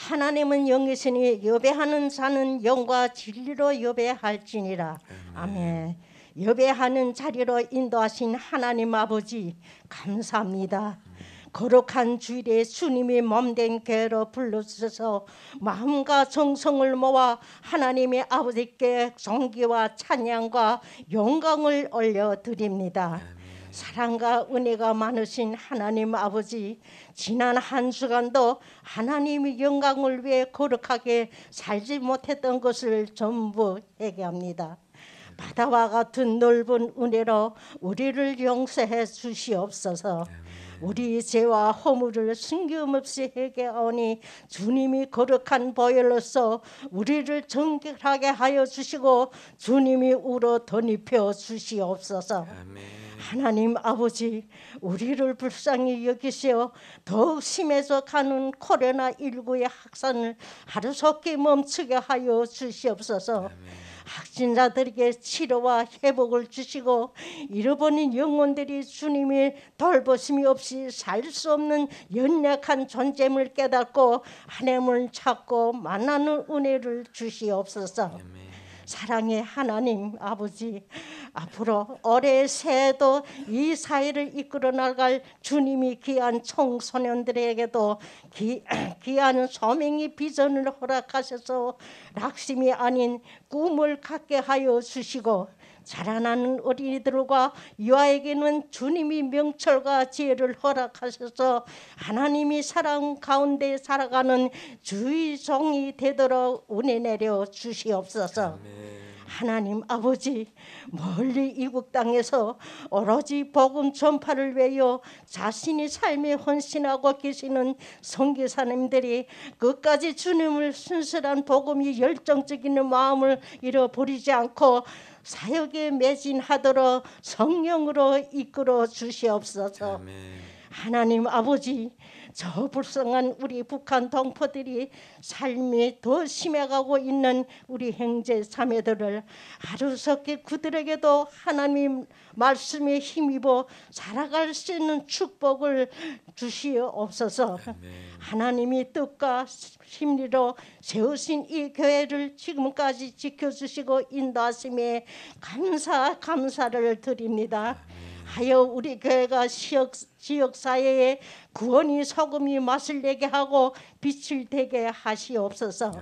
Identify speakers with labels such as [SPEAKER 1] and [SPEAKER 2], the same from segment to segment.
[SPEAKER 1] 하나님은 영이시니 예배하는 자는 영과 진리로 예배할지니라. 아멘. 예배하는 자리로 인도하신 하나님 아버지 감사합니다. 거룩한 주일에 주님이 몸된 교회로 불러주셔서 마음과 정성을 모아 하나님의 아버지께 존귀와 찬양과 영광을 올려드립니다. 사랑과 은혜가 많으신 하나님 아버지, 지난 한 주간도 하나님의 영광을 위해 거룩하게 살지 못했던 것을 전부 회개합니다. 바다와 같은 넓은 은혜로 우리를 용서해 주시옵소서. 우리 죄와 허물을 숨김없이 회개하오니 주님이 거룩한 보혈로서 우리를 정결하게 하여 주시고 주님이 우러 덧입혀 주시옵소서. 하나님 아버지, 우리를 불쌍히 여기시어 더욱 심해져 가는 코로나19의 확산을 하루속히 멈추게 하여 주시옵소서. 확진자들에게 치료와 회복을 주시고 잃어버린 영혼들이 주님의 돌보심이 없이 살 수 없는 연약한 존재임을 깨닫고 하나님을 찾고 만나는 은혜를 주시옵소서. 사랑의 하나님 아버지, 앞으로 올해 새해도 이 사회를 이끌어 나갈 주님이 귀한 청소년들에게도 귀한 소명의 비전을 허락하셔서 낙심이 아닌 꿈을 갖게 하여 주시고 자라나는 어린이들과 유아에게는 주님이 명철과 지혜를 허락하셔서 하나님이 사랑 가운데 살아가는 주의 종이 되도록 은혜 내려 주시옵소서. 하나님 아버지, 멀리 이국 땅에서 오로지 복음 전파를 위하여 자신이 삶에 헌신하고 계시는 선교사님들이 끝까지 주님을 순수한 복음이 열정적인 마음을 잃어버리지 않고 사역에 매진하도록 성령으로 이끌어 주시옵소서. 하나님 아버지, 저 불쌍한 우리 북한 동포들이 삶이 더 심해가고 있는 우리 형제 자매들을 하루속히 그들에게도 하나님 말씀에 힘입어 살아갈 수 있는 축복을 주시옵소서. 하나님이 뜻과 심리로 세우신 이 교회를 지금까지 지켜주시고 인도하심에 감사를 드립니다. 하여 우리 교회가 지역사회에 구원이 소금이 맛을 내게 하고 빛을 되게 하시옵소서.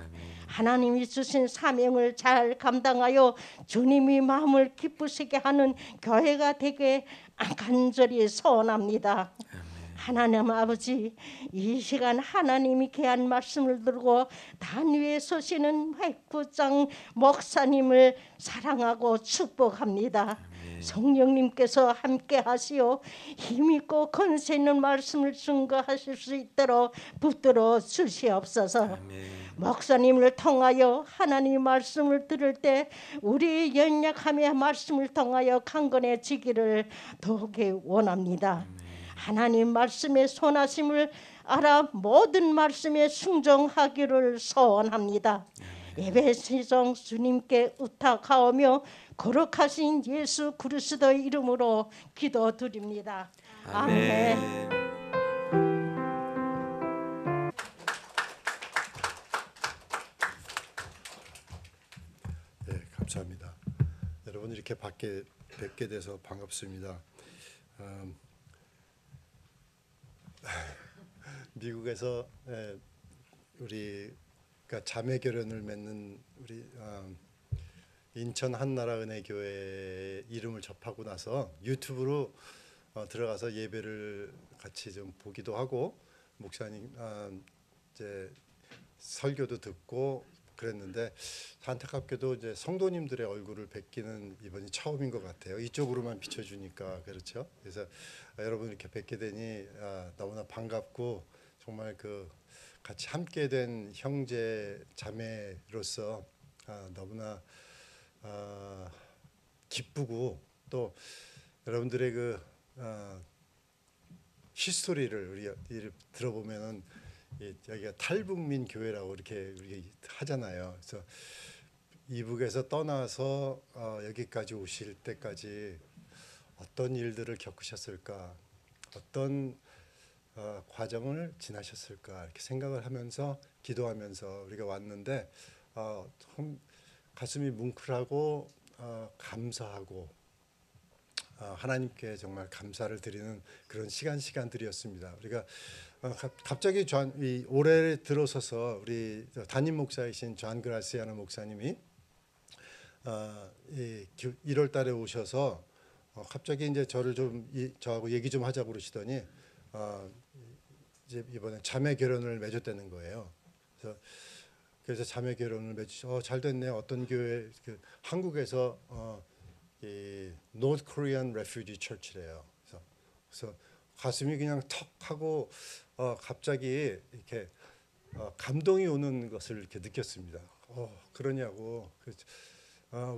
[SPEAKER 1] 하나님이 주신 사명을 잘 감당하여 주님이 마음을 기쁘시게 하는 교회가 되게 간절히 소원합니다. 하나님 아버지, 이 시간 하나님이 귀한 말씀을 들고 단위에 서시는 백부장 목사님을 사랑하고 축복합니다. 성령님께서 함께 하시어 힘있고 권세 있는 말씀을 증거하실 수 있도록 붙들어 주시옵소서. 목사님을 통하여 하나님 말씀을 들을 때 우리 연약함의 말씀을 통하여 강건해지기를 더욱이 원합니다. 하나님 말씀의 선하심을 알아 모든 말씀에 순종하기를 소원합니다. 예배 시정 주님께 의탁하오며 거룩하신 예수 그리스도의 이름으로 기도드립니다. 아멘.
[SPEAKER 2] 네, 감사합니다. 여러분 이렇게 밖에 뵙게 돼서 반갑습니다. 미국에서 우리가 자매 결연을 맺는 우리 인천 한나라은혜교회 이름을 접하고 나서 유튜브로 들어가서 예배를 같이 좀 보기도 하고 목사님 이제 설교도 듣고 그랬는데 안타깝게도 이제 성도님들의 얼굴을 뵙기는 이번이 처음인 것 같아요. 이쪽으로만 비춰주니까 그렇죠. 그래서 여러분 이렇게 뵙게 되니 너무나 반갑고 정말 그 같이 함께 된 형제 자매로서 너무나 기쁘고 또 여러분들의 그 히스토리를 우리 들어보면은 여기가 탈북민 교회라고 이렇게 하잖아요. 그래서 이북에서 떠나서 여기까지 오실 때까지 어떤 일들을 겪으셨을까, 어떤 과정을 지나셨을까 이렇게 생각을 하면서 기도하면서 우리가 왔는데 참 가슴이 뭉클하고 감사하고 하나님께 정말 감사를 드리는 그런 시간들이었습니다. 우리가 갑자기 올해 들어서서 우리 담임 목사이신 존 그라시아노 목사님이 1월 달에 오셔서 갑자기 이제 저하고 얘기 좀 하자고 그러시더니 이제 이번에 자매 결혼을 맺었다는 거예요. 그래서 자매 결혼을 맺으셔 잘 됐네. 어떤 교회 한국에서 이 North Korean Refugee Church래요. 그래서 가슴이 그냥 턱 하고 갑자기 이렇게 감동이 오는 것을 이렇게 느꼈습니다. 그러냐고.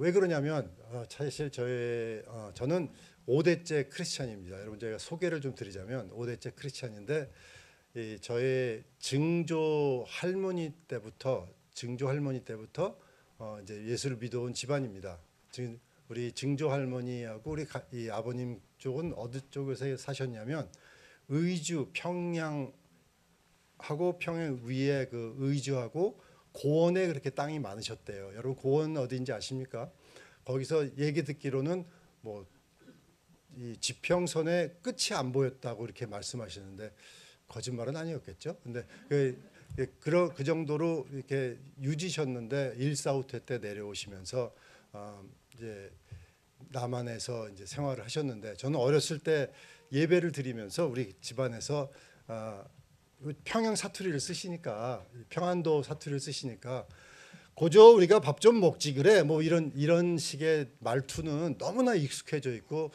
[SPEAKER 2] 왜 그러냐면 사실 저는 5대째 크리스찬입니다. 여러분 제가 소개를 좀 드리자면 5대째 크리스찬인데 저의 증조 할머니 때부터 이제 예수를 믿어온 집안입니다. 지금 우리 증조 할머니하고 이 아버님 쪽은 어느 쪽에서 사셨냐면 의주 평양하고 평양 위에 그 의주하고 고원에 그렇게 땅이 많으셨대요. 여러분 고원 어디인지 아십니까? 거기서 얘기 듣기로는 뭐 이 지평선의 끝이 안 보였다고 이렇게 말씀하시는데 거짓말은 아니었겠죠. 근데 그 정도로 이렇게 유지셨는데 145태 때 내려오시면서 이제 남한에서 이제 생활을 하셨는데 저는 어렸을 때 예배를 드리면서 우리 집안에서 평양 사투리를 쓰시니까 평안도 사투리를 쓰시니까 고조 우리가 밥 좀 먹지 그래 뭐 이런 식의 말투는 너무나 익숙해져 있고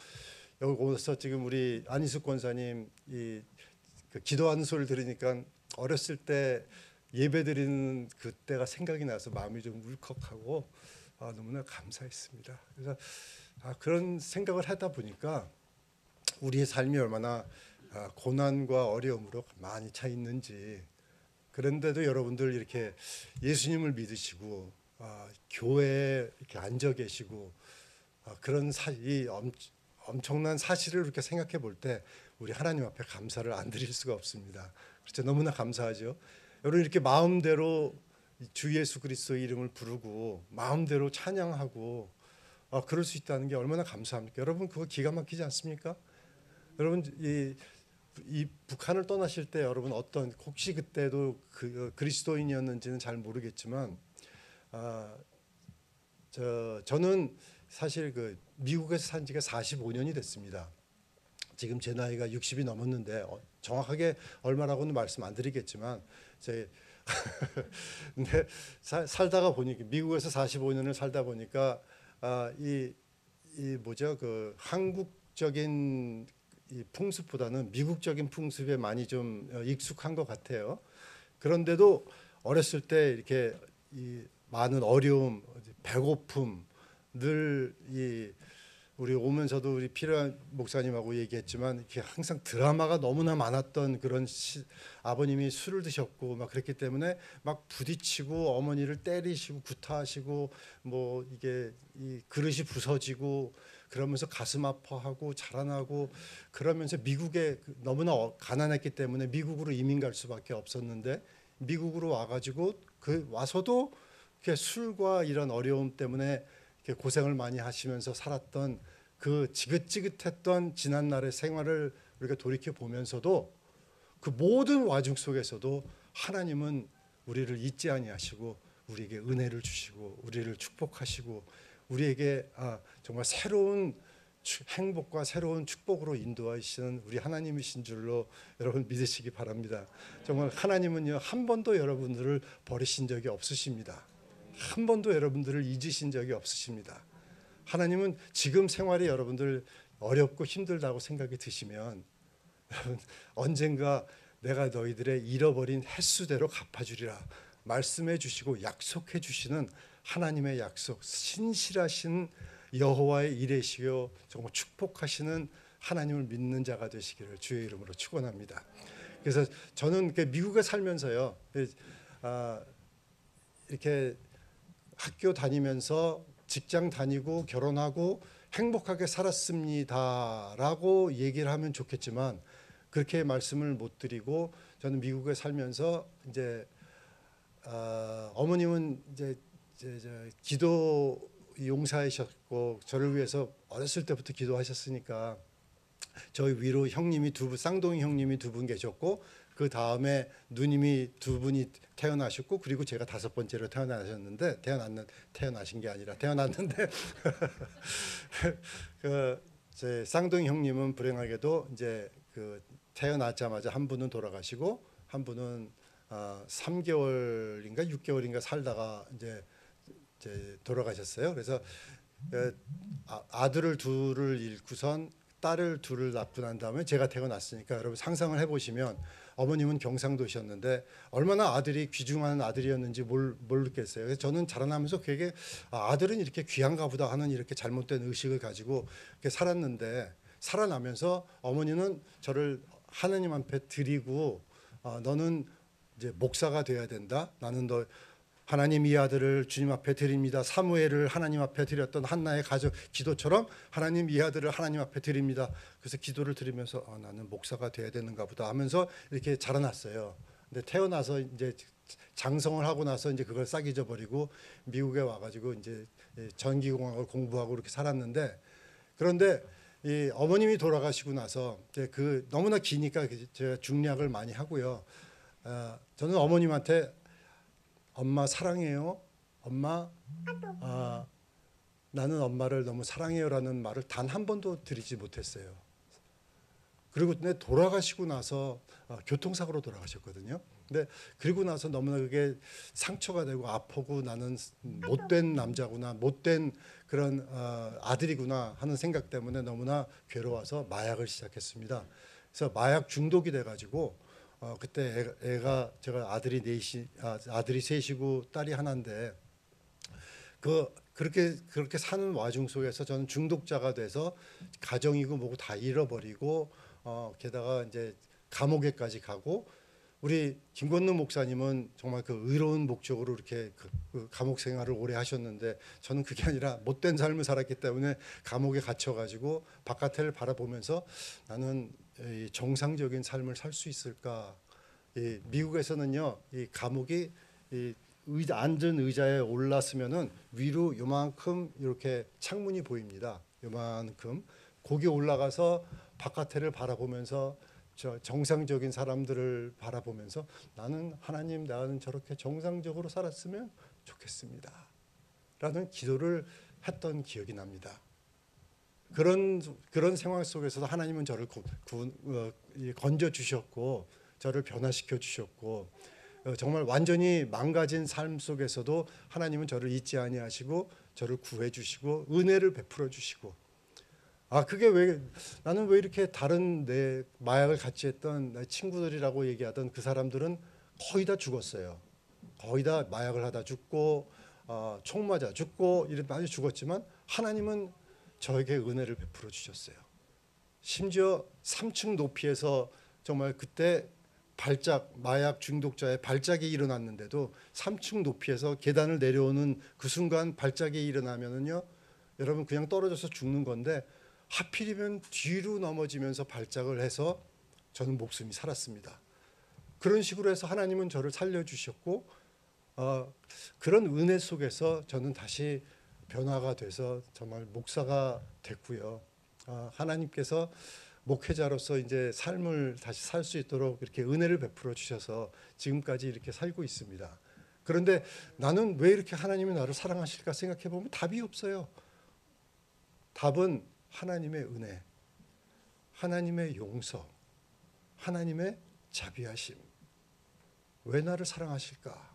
[SPEAKER 2] 여기 오서 지금 우리 안희숙 권사님 그 기도하는 소리를 들으니까 어렸을 때 예배드리는 그때가 생각이 나서 마음이 좀 울컥하고 너무나 감사했습니다. 그래서 그런 생각을 하다 보니까 우리의 삶이 얼마나 고난과 어려움으로 많이 차 있는지 그런데도 여러분들 이렇게 예수님을 믿으시고 교회에 이렇게 앉아 계시고 그런 이 엄청난 사실을 이렇게 생각해 볼 때 우리 하나님 앞에 감사를 안 드릴 수가 없습니다. 그렇죠? 너무나 감사하죠. 여러분 이렇게 마음대로 주 예수 그리스도의 이름을 부르고 마음대로 찬양하고 그럴 수 있다는 게 얼마나 감사합니까? 여러분 그거 기가 막히지 않습니까? 여러분 이 북한을 떠나실 때 여러분 혹시 그때도 그리스도인이었는지는 잘 모르겠지만 저는 사실 미국에서 산 지가 45년이 됐습니다. 지금 제 나이가 60이 넘었는데 정확하게 얼마라고는 말씀 안 드리겠지만 근데 살다가 보니까 미국에서 45년을 살다 보니까 이 뭐죠 그 한국적인 이 풍습보다는 미국적인 풍습에 많이 좀 익숙한 것 같아요. 그런데도 어렸을 때 이렇게 이 많은 어려움, 배고픔 늘 우리 오면서도 우리 필요한 목사님하고 얘기했지만 이렇게 항상 드라마가 너무나 많았던 그런 아버님이 술을 드셨고 막 그랬기 때문에 막 부딪히고 어머니를 때리시고 구타하시고 뭐 이게 이 그릇이 부서지고 그러면서 가슴 아파하고 자라나고 그러면서 미국에 너무나 가난했기 때문에 미국으로 이민 갈 수밖에 없었는데 미국으로 와가지고 와서도 이렇게 술과 이런 어려움 때문에 이렇게 고생을 많이 하시면서 살았던 그 지긋지긋했던 지난날의 생활을 우리가 돌이켜 보면서도 그 모든 와중 속에서도 하나님은 우리를 잊지 아니하시고 우리에게 은혜를 주시고 우리를 축복하시고 우리에게 정말 새로운 행복과 새로운 축복으로 인도하시는 우리 하나님이신 줄로 여러분 믿으시기 바랍니다. 정말 하나님은요 한 번도 여러분들을 버리신 적이 없으십니다. 한 번도 여러분들을 잊으신 적이 없으십니다. 하나님은 지금 생활이 여러분들 어렵고 힘들다고 생각이 드시면 여러분 언젠가 내가 너희들의 잃어버린 횟수대로 갚아주리라 말씀해 주시고 약속해 주시는 하나님의 약속, 신실하신 여호와의 이레시오 정말 축복하시는 하나님을 믿는 자가 되시기를 주의 이름으로 축원합니다. 그래서 저는 미국에 살면서요 이렇게 학교 다니면서 직장 다니고 결혼하고 행복하게 살았습니다라고 얘기를 하면 좋겠지만 그렇게 말씀을 못 드리고 저는 미국에 살면서 이제 어머님은 이제 기도 용사이셨고 저를 위해서 어렸을 때부터 기도하셨으니까 저희 위로 형님이 쌍둥이 형님이 두 분 계셨고 그 다음에 누님이 두 분이 태어나셨고 그리고 제가 5번째로 태어나신 게 아니라 태어났는데 제 쌍둥이 형님은 불행하게도 이제 태어나자마자 한 분은 돌아가시고 한 분은 3개월인가 6개월인가 살다가 이제 돌아가셨어요. 그래서 아들을 둘을 잃고선 딸을 둘을 낳고 난 다음에 제가 태어났으니까 여러분 상상을 해보시면 어머님은 경상도셨는데 얼마나 아들이 귀중한 아들이었는지 모르겠어요. 그래서 저는 자라나면서 그게 아들은 이렇게 귀한가 보다 하는 이렇게 잘못된 의식을 가지고 이렇게 살았는데 살아나면서 어머니는 저를 하나님 앞에 드리고 너는 이제 목사가 돼야 된다. 나는 너 하나님 이 아들을 주님 앞에 드립니다. 사무엘을 하나님 앞에 드렸던 한나의 가족 기도처럼 하나님 이 아들을 하나님 앞에 드립니다. 그래서 기도를 드리면서 나는 목사가 돼야 되는가 보다 하면서 이렇게 자라났어요. 근데 태어나서 이제 장성을 하고 나서 이제 그걸 싹 잊어버리고 미국에 와가지고 이제 전기공학을 공부하고 이렇게 살았는데 그런데 이 어머님이 돌아가시고 나서 이제 너무나 기니까 제가 중략을 많이 하고요. 저는 어머님한테 엄마 사랑해요. 엄마, 나는 엄마를 너무 사랑해요라는 말을 단 한 번도 드리지 못했어요. 그리고 돌아가시고 나서 교통사고로 돌아가셨거든요. 근데 그리고 나서 너무나 그게 상처가 되고 아프고 나는 못된 남자구나, 못된 그런 아들이구나 하는 생각 때문에 너무나 괴로워서 마약을 시작했습니다. 그래서 마약 중독이 돼가지고 그때 제가 아들이 셋이고 딸이 하나인데 그렇게 사는 와중 속에서 저는 중독자가 돼서 가정이고 뭐고 다 잃어버리고 게다가 이제 감옥에까지 가고 우리 김건능 목사님은 정말 의로운 목적으로 이렇게 감옥 생활을 오래 하셨는데 저는 그게 아니라 못된 삶을 살았기 때문에 감옥에 갇혀가지고 바깥을 바라보면서 나는 이 정상적인 삶을 살 수 있을까? 미국에서는요, 이 감옥이 앉은 의자에 올랐으면은 위로 요만큼 이렇게 창문이 보입니다. 요만큼 거기 올라가서 바깥을 바라보면서 정상적인 사람들을 바라보면서 나는 하나님 나는 저렇게 정상적으로 살았으면 좋겠습니다. 라는 기도를 했던 기억이 납니다. 그런 상황 속에서도 하나님은 저를 건져 주셨고 저를 변화시켜 주셨고 정말 완전히 망가진 삶 속에서도 하나님은 저를 잊지 아니하시고 저를 구해 주시고 은혜를 베풀어 주시고 그게 나는 왜 이렇게 다른 내 마약을 같이 했던 내 친구들이라고 얘기하던 그 사람들은 거의 다 죽었어요. 거의 다 마약을 하다 죽고 총 맞아 죽고 이렇게 많이 죽었지만 하나님은 저에게 은혜를 베풀어 주셨어요. 심지어 3층 높이에서 정말 그때 마약 중독자의 발작이 일어났는데도 3층 높이에서 계단을 내려오는 그 순간 발작이 일어나면은요, 여러분 그냥 떨어져서 죽는 건데 하필이면 뒤로 넘어지면서 발작을 해서 저는 목숨이 살았습니다. 그런 식으로 해서 하나님은 저를 살려주셨고 그런 은혜 속에서 저는 다시 변화가 돼서 정말 목사가 됐고요. 하나님께서 목회자로서 이제 삶을 다시 살 수 있도록 이렇게 은혜를 베풀어 주셔서 지금까지 이렇게 살고 있습니다. 그런데 나는 왜 이렇게 하나님이 나를 사랑하실까 생각해 보면 답이 없어요. 답은 하나님의 은혜, 하나님의 용서, 하나님의 자비하심. 왜 나를 사랑하실까?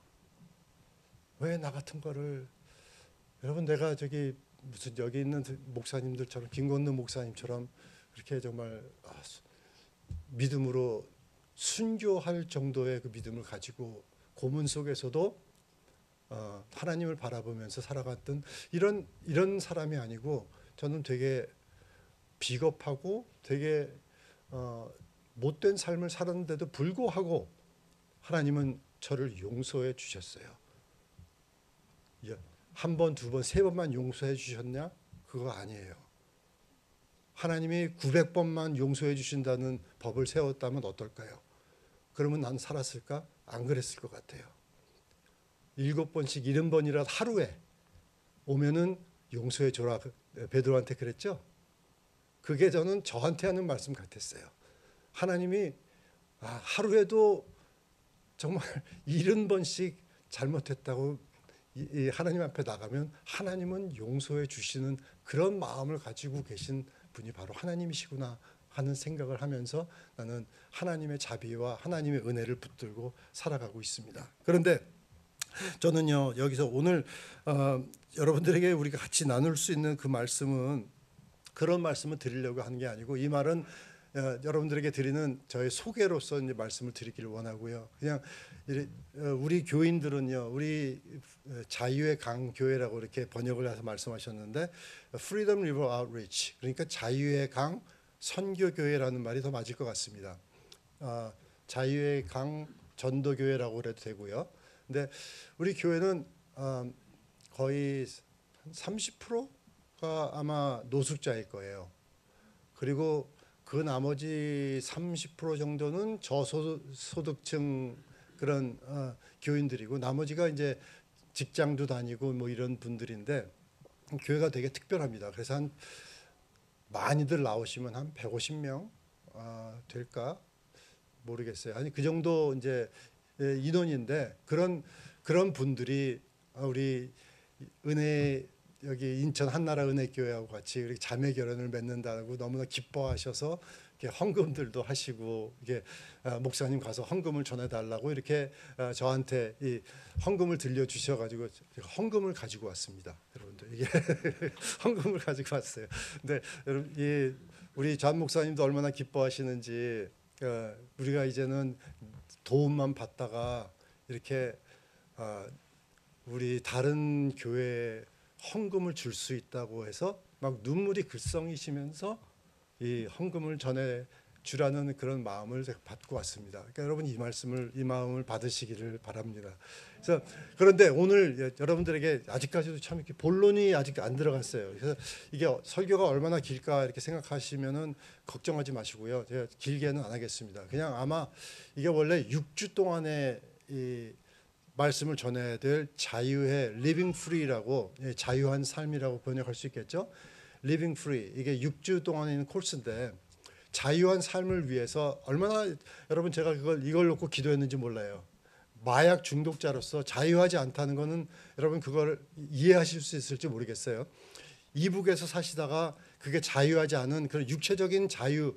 [SPEAKER 2] 왜 나 같은 거를 여러분 내가 무슨 여기 있는 목사님들처럼 김건능 목사님처럼 그렇게 정말 믿음으로 순교할 정도의 그 믿음을 가지고 고문 속에서도 하나님을 바라보면서 살아갔던 이런 사람이 아니고 저는 되게 비겁하고 되게 못된 삶을 살았는데도 불구하고 하나님은 저를 용서해 주셨어요. 한 번, 두 번, 세 번만 용서해 주셨냐? 그거 아니에요. 하나님이 900번만 용서해 주신다는 법을 세웠다면 어떨까요? 그러면 난 살았을까? 안 그랬을 것 같아요. 7번씩 70번이라도 하루에 오면은 용서해 줘라. 베드로한테 그랬죠. 그게 저한테 하는 말씀 같았어요. 하나님이 하루에도 정말 70번씩 잘못했다고 하나님 앞에 나가면 하나님은 용서해 주시는 그런 마음을 가지고 계신 분이 바로 하나님이시구나 하는 생각을 하면서 나는 하나님의 자비와 하나님의 은혜를 붙들고 살아가고 있습니다. 그런데 저는요, 여기서 오늘 여러분들에게 우리가 같이 나눌 수 있는 그 말씀은 그런 말씀을 드리려고 하는 게 아니고, 이 말은 여러분들에게 드리는 저의 소개로서 이제 말씀을 드리기를 원하고요. 그냥 우리 교인들은요, 우리 자유의 강 교회라고 이렇게 번역을 해서 말씀하셨는데, Freedom River Outreach, 그러니까 자유의 강 선교 교회라는 말이 더 맞을 것 같습니다. 자유의 강 전도 교회라고 해도 되고요. 근데 우리 교회는 거의 30%가 아마 노숙자일 거예요. 그리고 그 나머지 30% 정도는 저소득층 그런 교인들이고, 나머지가 이제 직장도 다니고 뭐 이런 분들인데, 교회가 되게 특별합니다. 그래서 한 많이들 나오시면 한 150명 될까 모르겠어요. 아니 그 정도 이제 인원인데, 그런 분들이 우리 은혜 여기 인천 한나라 은혜교회하고 같이 이렇게 자매 결연을 맺는다고 너무나 기뻐하셔서 이렇게 헌금들도 하시고, 이게 목사님 가서 헌금을 전해달라고 이렇게 저한테 이 헌금을 들려주셔가지고 헌금을 가지고 왔습니다. 여러분들 이게 헌금을 가지고 왔어요. 근데 여러분 이 우리 전 목사님도 얼마나 기뻐하시는지, 우리가 이제는 도움만 받다가 이렇게 우리 다른 교회에 헌금을 줄 수 있다고 해서 막 눈물이 글썽이시면서 이 헌금을 전해 주라는 그런 마음을 제가 받고 왔습니다. 그러니까 여러분 이 마음을 받으시기를 바랍니다. 그래서 그런데 오늘 여러분들에게 아직까지도 참 이렇게 본론이 아직 안 들어갔어요. 그래서 이게 설교가 얼마나 길까 이렇게 생각하시면은 걱정하지 마시고요. 제가 길게는 안 하겠습니다. 그냥 아마 이게 원래 6주 동안에 이 말씀을 전해야 될 자유의 living free라고, 자유한 삶이라고 번역할 수 있겠죠. living free, 이게 6주 동안에 있는 코스인데, 자유한 삶을 위해서 얼마나 여러분 제가 이걸 놓고 기도했는지 몰라요. 마약 중독자로서 자유하지 않다는 거는 여러분 그걸 이해하실 수 있을지 모르겠어요. 이북에서 사시다가 그게 자유하지 않은 그런 육체적인 자유,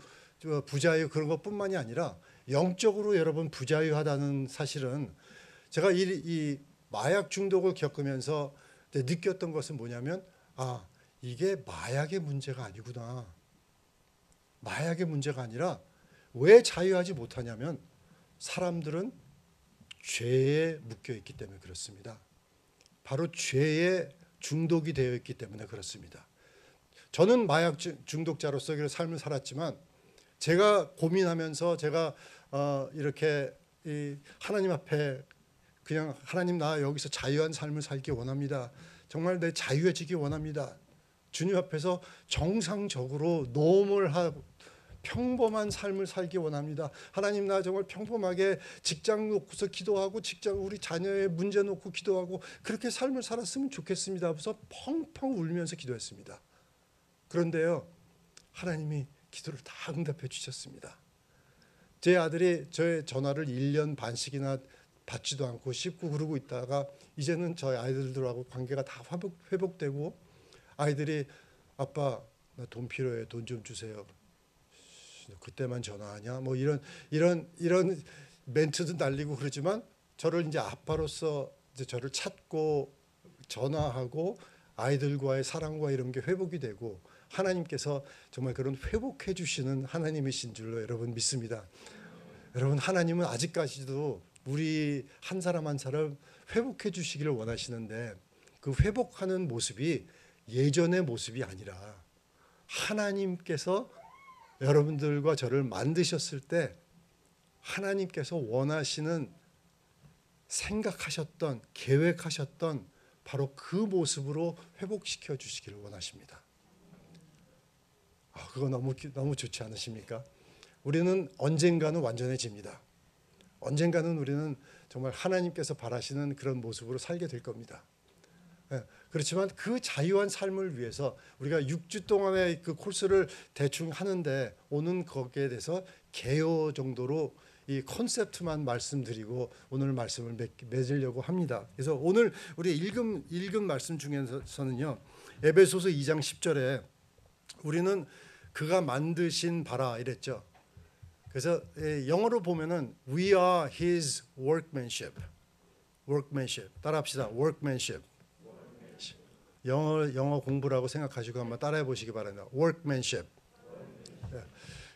[SPEAKER 2] 부자유 그런 것뿐만이 아니라 영적으로 여러분 부자유하다는 사실은, 제가 이 마약 중독을 겪으면서 느꼈던 것은 뭐냐면, 이게 마약의 문제가 아니구나. 마약의 문제가 아니라 왜 자유하지 못하냐면 사람들은 죄에 묶여 있기 때문에 그렇습니다. 바로 죄에 중독이 되어 있기 때문에 그렇습니다. 저는 마약 중독자로서 그 삶을 살았지만, 제가 고민하면서 제가 이렇게 하나님 앞에 그냥 하나님, 나 여기서 자유한 삶을 살기 원합니다. 정말 내 자유해지기 원합니다. 주님 앞에서 정상적으로 노멀 하고 평범한 삶을 살기 원합니다. 하나님, 나 정말 평범하게 직장 놓고서 기도하고 우리 자녀의 문제 놓고 기도하고 그렇게 삶을 살았으면 좋겠습니다. 하면서 펑펑 울면서 기도했습니다. 그런데요, 하나님이 기도를 다 응답해 주셨습니다. 제 아들이 저의 전화를 1년 반씩이나 받지도 않고 씹고 그러고 있다가 이제는 저희 아이들하고 관계가 다 회복되고, 아이들이 아빠 나 돈 필요해, 돈 좀 주세요. 그때만 전화하냐? 뭐 이런 멘트도 날리고 그러지만, 저를 이제 아빠로서 이제 저를 찾고 전화하고 아이들과의 사랑과 이런 게 회복이 되고, 하나님께서 정말 그런 회복해 주시는 하나님이신 줄로 여러분 믿습니다. 여러분, 하나님은 아직까지도 우리 한 사람 한 사람 회복해 주시기를 원하시는데, 그 회복하는 모습이 예전의 모습이 아니라 하나님께서 여러분들과 저를 만드셨을 때 하나님께서 원하시는, 생각하셨던, 계획하셨던 바로 그 모습으로 회복시켜 주시기를 원하십니다. 그거 너무 좋지 않으십니까? 우리는 언젠가는 완전해집니다. 언젠가는 우리는 정말 하나님께서 바라시는 그런 모습으로 살게 될 겁니다. 그렇지만 그 자유한 삶을 위해서 우리가 6주 동안의 그 코스를 대충 하는데 오늘 거기에 대해서 개요 정도로 이 컨셉트만 말씀드리고 오늘 말씀을 맺으려고 합니다. 그래서 오늘 우리 읽은 말씀 중에서는요, 에베소서 2장 10절에 우리는 그가 만드신 바라 이랬죠. 그래서 영어로 보면은 We are His workmanship. 따라합시다. workmanship. 영어 공부라고 생각하시고 한번 따라해 보시기 바랍니다. workmanship.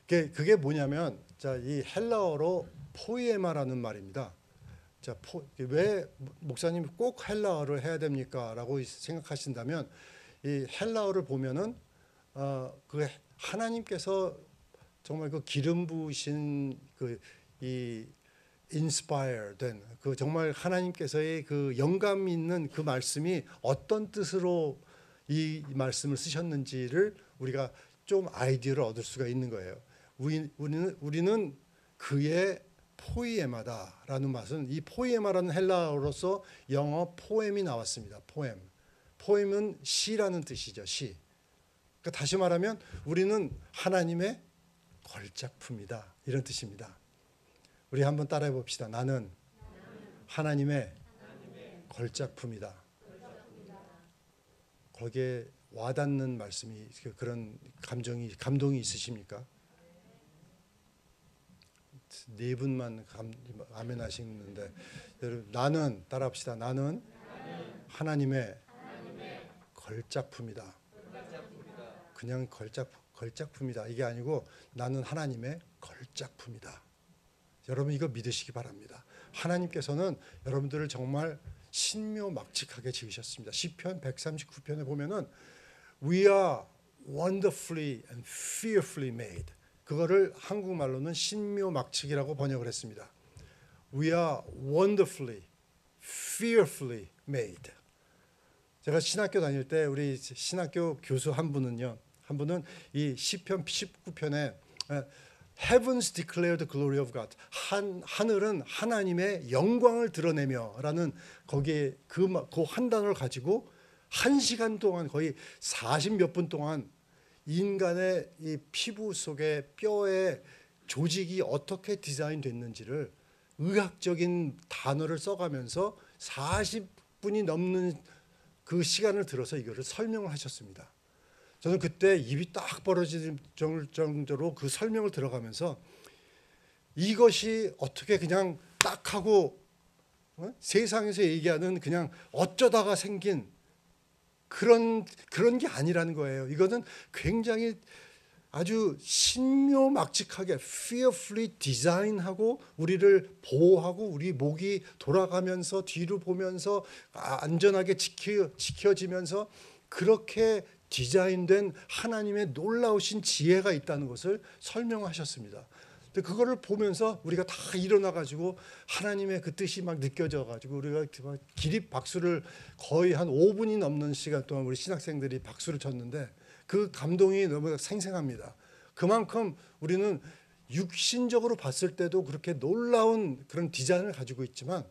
[SPEAKER 2] 그게 뭐냐면, 자, 이 헬라어로 포이에마라는 말입니다. 자, 왜 목사님이 꼭 헬라어를 해야 됩니까?라고 생각하신다면, 이 헬라어를 보면은 그 하나님께서 정말 그 기름 부으신 이 인스파이어 된 그 정말 하나님께서의 그 영감 있는 그 말씀이 어떤 뜻으로 이 말씀을 쓰셨는지를 우리가 좀 아이디어를 얻을 수가 있는 거예요. 우리는 그의 포이에마다라는 말은, 이 포이에마라는 헬라어로서 영어 포엠이 나왔습니다. 포엠은 시라는 뜻이죠. 시. 그러니까 다시 말하면 우리는 하나님의 걸작품이다, 이런 뜻입니다. 우리 한번 따라해 봅시다. 나는 하나님의 걸작품이다. 거기에 와닿는 말씀이, 그런 감동이 있으십니까? 네 분만 아멘 하시는데, 여러분, 나는 따라합시다. 나는 하나님의 걸작품이다. 그냥 걸작품이다 이게 아니고 나는 하나님의 걸작품이다. 여러분, 이거 믿으시기 바랍니다. 하나님께서는 여러분들을 정말 신묘막측하게 지으셨습니다. 시편 139편에 보면은 We are wonderfully and fearfully made. 그거를 한국말로는 신묘막측이라고 번역을 했습니다. We are wonderfully, fearfully made. 제가 신학교 다닐 때 우리 신학교 교수 한 분은 이 시편 19편에 Heavens declare the glory of God. 하늘은 하나님의 영광을 드러내며라는 거기에 그 한 단어를 가지고 1시간 동안 거의 40몇 분 동안 인간의 이 피부 속에 뼈의 조직이 어떻게 디자인됐는지를 의학적인 단어를 써가면서 40분이 넘는 그 시간을 들어서 이거를 설명을 하셨습니다. 저는 그때 입이 딱 벌어질 정도로 그 설명을 들어가면서 이것이 어떻게 그냥 딱 하고 세상에서 얘기하는 그냥 어쩌다가 생긴 그런 게 아니라는 거예요. 이거는 굉장히 아주 신묘막측하게 fearfully 디자인하고 우리를 보호하고 우리 목이 돌아가면서 뒤로 보면서 안전하게 지켜지면서 그렇게 디자인된 하나님의 놀라우신 지혜가 있다는 것을 설명하셨습니다. 근데 그거를 보면서 우리가 다 일어나 가지고 하나님의 그 뜻이 막 느껴져 가지고 우리가 기립 박수를 거의 한 5분이 넘는 시간 동안 우리 신학생들이 박수를 쳤는데 그 감동이 너무 생생합니다. 그만큼 우리는 육신적으로 봤을 때도 그렇게 놀라운 그런 디자인을 가지고 있지만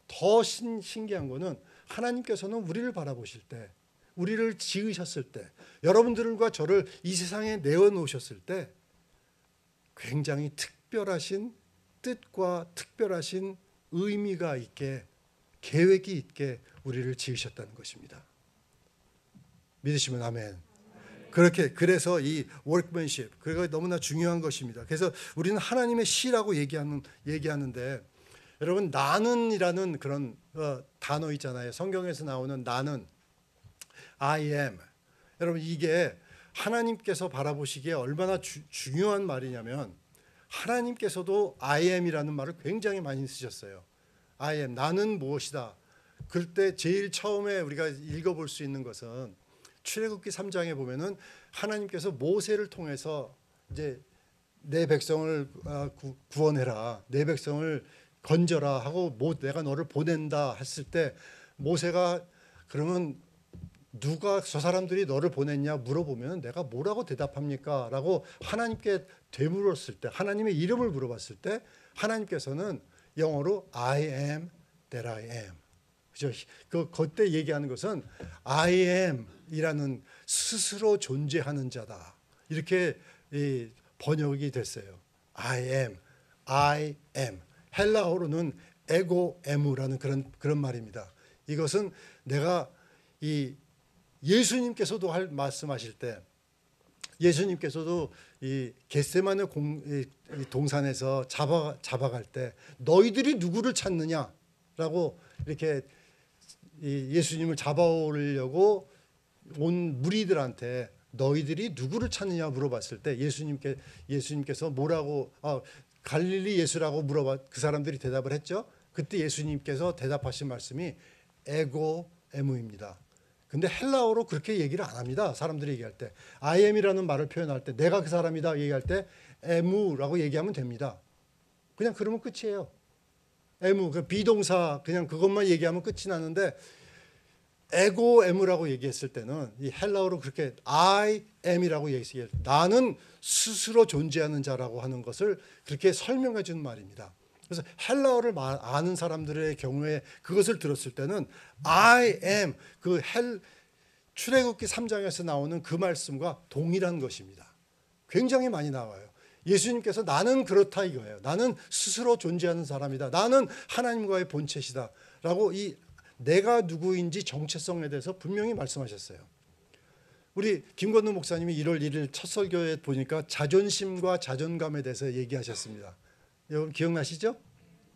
[SPEAKER 2] 더 신기한 거는 하나님께서는 우리를 바라보실 때, 우리를 지으셨을 때, 여러분들과 저를 이 세상에 내어놓으셨을 때 굉장히 특별하신 뜻과 특별하신 의미가 있게, 계획이 있게 우리를 지으셨다는 것입니다. 믿으시면 아멘. 그래서 이 workmanship, 그거 너무나 중요한 것입니다. 그래서 우리는 하나님의 시라고 얘기하는데, 여러분, 나는이라는 그런 단어 있잖아요. 성경에서 나오는 나는, I am. 여러분, 이게 하나님께서 바라보시기에 얼마나 중요한 말이냐면, 하나님께서도 I am이라는 말을 굉장히 많이 쓰셨어요. I am, 나는 무엇이다. 그럴 때 제일 처음에 우리가 읽어볼 수 있는 것은 출애굽기 3장에 보면은 하나님께서 모세를 통해서 이제 내 백성을 구원해라, 내 백성을 건져라 하고 내가 너를 보낸다 했을 때 모세가 그러면 누가 저 사람들이 너를 보냈냐 물어보면 내가 뭐라고 대답합니까? 라고 하나님께 되물었을 때, 하나님의 이름을 물어봤을 때 하나님께서는 영어로 I am that I am. 그죠? 그때 얘기하는 것은 I am 이라는 스스로 존재하는 자다. 이렇게 번역이 됐어요. I am, I am. 헬라어로는 에고 에무라는 그런 말입니다. 이것은 내가 예수님께서도 말씀하실 때, 예수님께서도 이 겟세마네 동산에서 잡아갈 때 너희들이 누구를 찾느냐라고 이렇게 예수님을 잡아오려고 온 무리들한테 너희들이 누구를 찾느냐 물어봤을 때 예수님께서 뭐라고 갈릴리 예수라고 그 사람들이 대답을 했죠. 그때 예수님께서 대답하신 말씀이 에고 에무입니다. 근데 헬라어로 그렇게 얘기를 안 합니다. 사람들이 얘기할 때 I am이라는 말을 표현할 때 내가 그 사람이다 얘기할 때 에무라고 얘기하면 됩니다. 그냥 그러면 끝이에요. 에무 그 비동사 그냥 그것만 얘기하면 끝이 나는데 에고 에무라고 얘기했을 때는 이 헬라어로 그렇게 I am이라고 얘기해요. 나는 스스로 존재하는 자라고 하는 것을 그렇게 설명해 준 말입니다. 그래서 헬라어를 아는 사람들의 경우에 그것을 들었을 때는 I am 출애굽기 3장에서 나오는 그 말씀과 동일한 것입니다. 굉장히 많이 나와요. 예수님께서 나는 그렇다 이거예요. 나는 스스로 존재하는 사람이다. 나는 하나님과의 본체시다. 라고 이 내가 누구인지 정체성에 대해서 분명히 말씀하셨어요. 우리 김건우 목사님이 1월 1일 첫 설교에 보니까 자존심과 자존감에 대해서 얘기하셨습니다. 여러분 기억나시죠?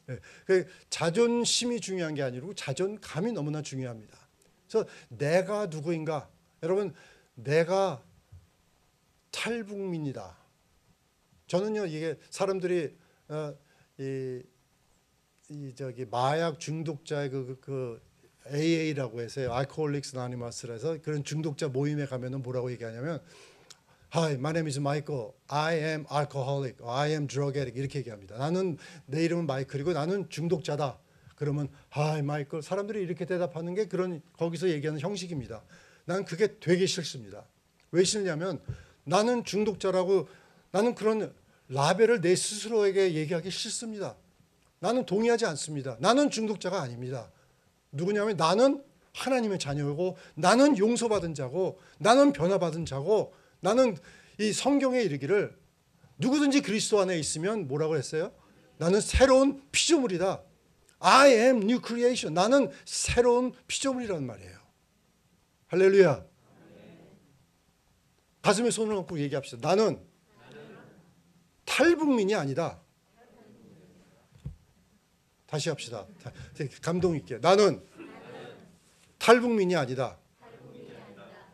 [SPEAKER 2] 네. 자존심이 중요한 게 아니고 자존감이 너무나 중요합니다. 그래서 내가 누구인가? 여러분 내가 탈북민이다. 저는요 이게 사람들이 마약 중독자의 그 AA라고 해서요, Alcoholics Anonymous라서 그런 중독자 모임에 가면은 뭐라고 얘기하냐면, Hi, my name is Michael. I am alcoholic. I am drug addict. 이렇게 얘기합니다. 내 이름은 마이클이고 나는 중독자다. 그러면 Hi, Michael. 사람들이 이렇게 대답하는 게 거기서 얘기하는 형식입니다. 난 그게 되게 싫습니다. 왜 싫냐면 나는 중독자라고 나는 그런 라벨을 내 스스로에게 얘기하기 싫습니다. 나는 동의하지 않습니다. 나는 중독자가 아닙니다. 누구냐면 나는 하나님의 자녀고 나는 용서받은 자고 나는 변화받은 자고 나는 이 성경에 이르기를 누구든지 그리스도 안에 있으면 뭐라고 했어요? 나는 새로운 피조물이다. I am new creation. 나는 새로운 피조물이라는 말이에요. 할렐루야. 가슴에 손을 얹고 얘기합시다. 나는 탈북민이 아니다. 다시 합시다. 감동 있게. 나는 탈북민이 아니다.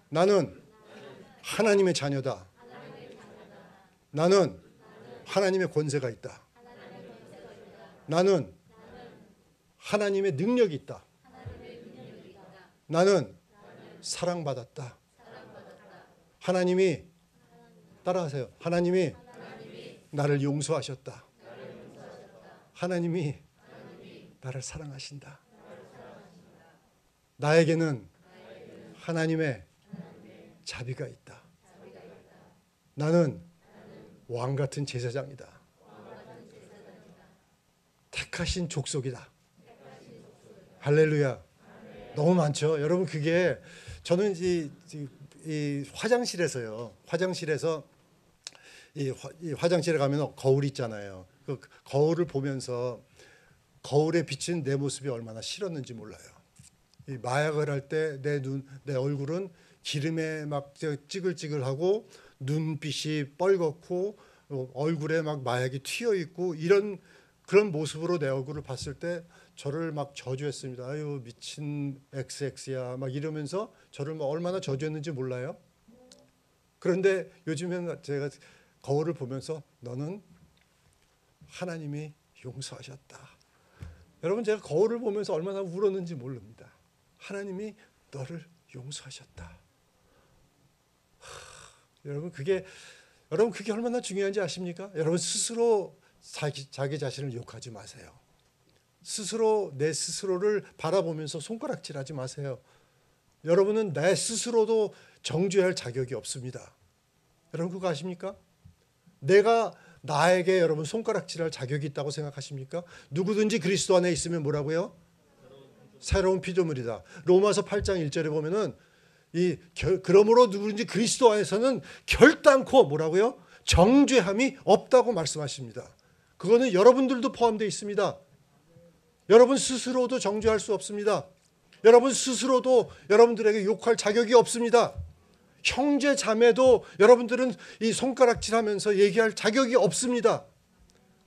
[SPEAKER 2] 나는 하나님의 자녀다. 나는 하나님의 권세가 있다. 나는 하나님의 능력이 있다. 나는 사랑받았다. 하나님이 따라하세요. 하나님이 나를 용서하셨다. 하나님이 나를 사랑하신다. 나에게는 하나님의 자비가 있다. 나는 왕 같은 제사장이다. 택하신 족속이다. 할렐루야. 너무 많죠. 여러분 그게 저는 이 화장실에서요. 이 화장실에 가면 거울 있잖아요. 그 거울을 보면서 거울에 비친 내 모습이 얼마나 싫었는지 몰라요. 이 마약을 할 때 내 얼굴은 기름에 막 찌글찌글하고 눈빛이 뻘겋고 얼굴에 막 마약이 튀어 있고 그런 모습으로 내 얼굴을 봤을 때 저를 막 저주했습니다. 아유 미친 XX야 막 이러면서 저를 막 얼마나 저주했는지 몰라요. 그런데 요즘에는 제가 거울을 보면서 너는 하나님이 용서하셨다. 여러분 제가 거울을 보면서 얼마나 울었는지 모릅니다. 하나님이 너를 용서하셨다. 여러분 그게 얼마나 중요한지 아십니까? 여러분 스스로 자기 자신을 욕하지 마세요. 내 스스로를 바라보면서 손가락질하지 마세요. 여러분은 내 스스로도 정죄할 자격이 없습니다. 여러분 그거 아십니까? 내가 나에게 여러분 손가락질할 자격이 있다고 생각하십니까? 누구든지 그리스도 안에 있으면 뭐라고요? 새로운 피조물이다. 로마서 8장 1절에 보면은 그러므로 누구든지 그리스도 안에서는 결단코 뭐라고요? 정죄함이 없다고 말씀하십니다. 그거는 여러분들도 포함되어 있습니다. 여러분 스스로도 정죄할 수 없습니다. 여러분 스스로도 여러분들에게 욕할 자격이 없습니다. 형제 자매도 여러분들은 이 손가락질하면서 얘기할 자격이 없습니다.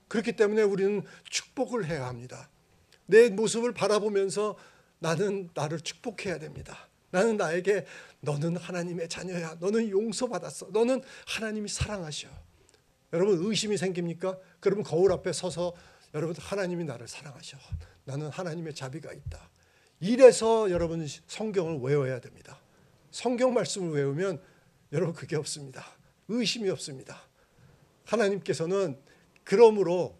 [SPEAKER 2] 그렇기 때문에 우리는 축복을 해야 합니다. 내 모습을 바라보면서 나는 나를 축복해야 됩니다. 나는 나에게 너는 하나님의 자녀야. 너는 용서받았어. 너는 하나님이 사랑하셔. 여러분 의심이 생깁니까? 그러면 거울 앞에 서서 여러분 하나님이 나를 사랑하셔. 나는 하나님의 자비가 있다. 이래서 여러분 성경을 외워야 됩니다. 성경 말씀을 외우면 여러분 그게 없습니다. 의심이 없습니다. 하나님께서는 그러므로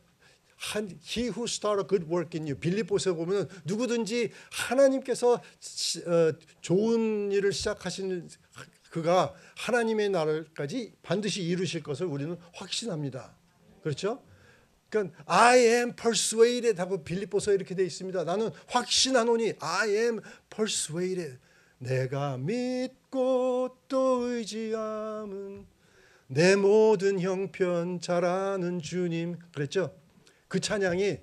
[SPEAKER 2] He who started a good work in you, 빌립보서에 보면 누구든지 하나님께서 좋은 일을 시작하신 그가 하나님의 나라까지 반드시 이루실 것을 우리는 확신합니다. 그렇죠? 그러니까 I am persuaded 하고 빌립보서에 이렇게 되어 있습니다. 나는 확신하노니 I am persuaded. 내가 믿고 또 의지함은 내 모든 형편 잘 아는 주님. 그랬죠? 그 찬양이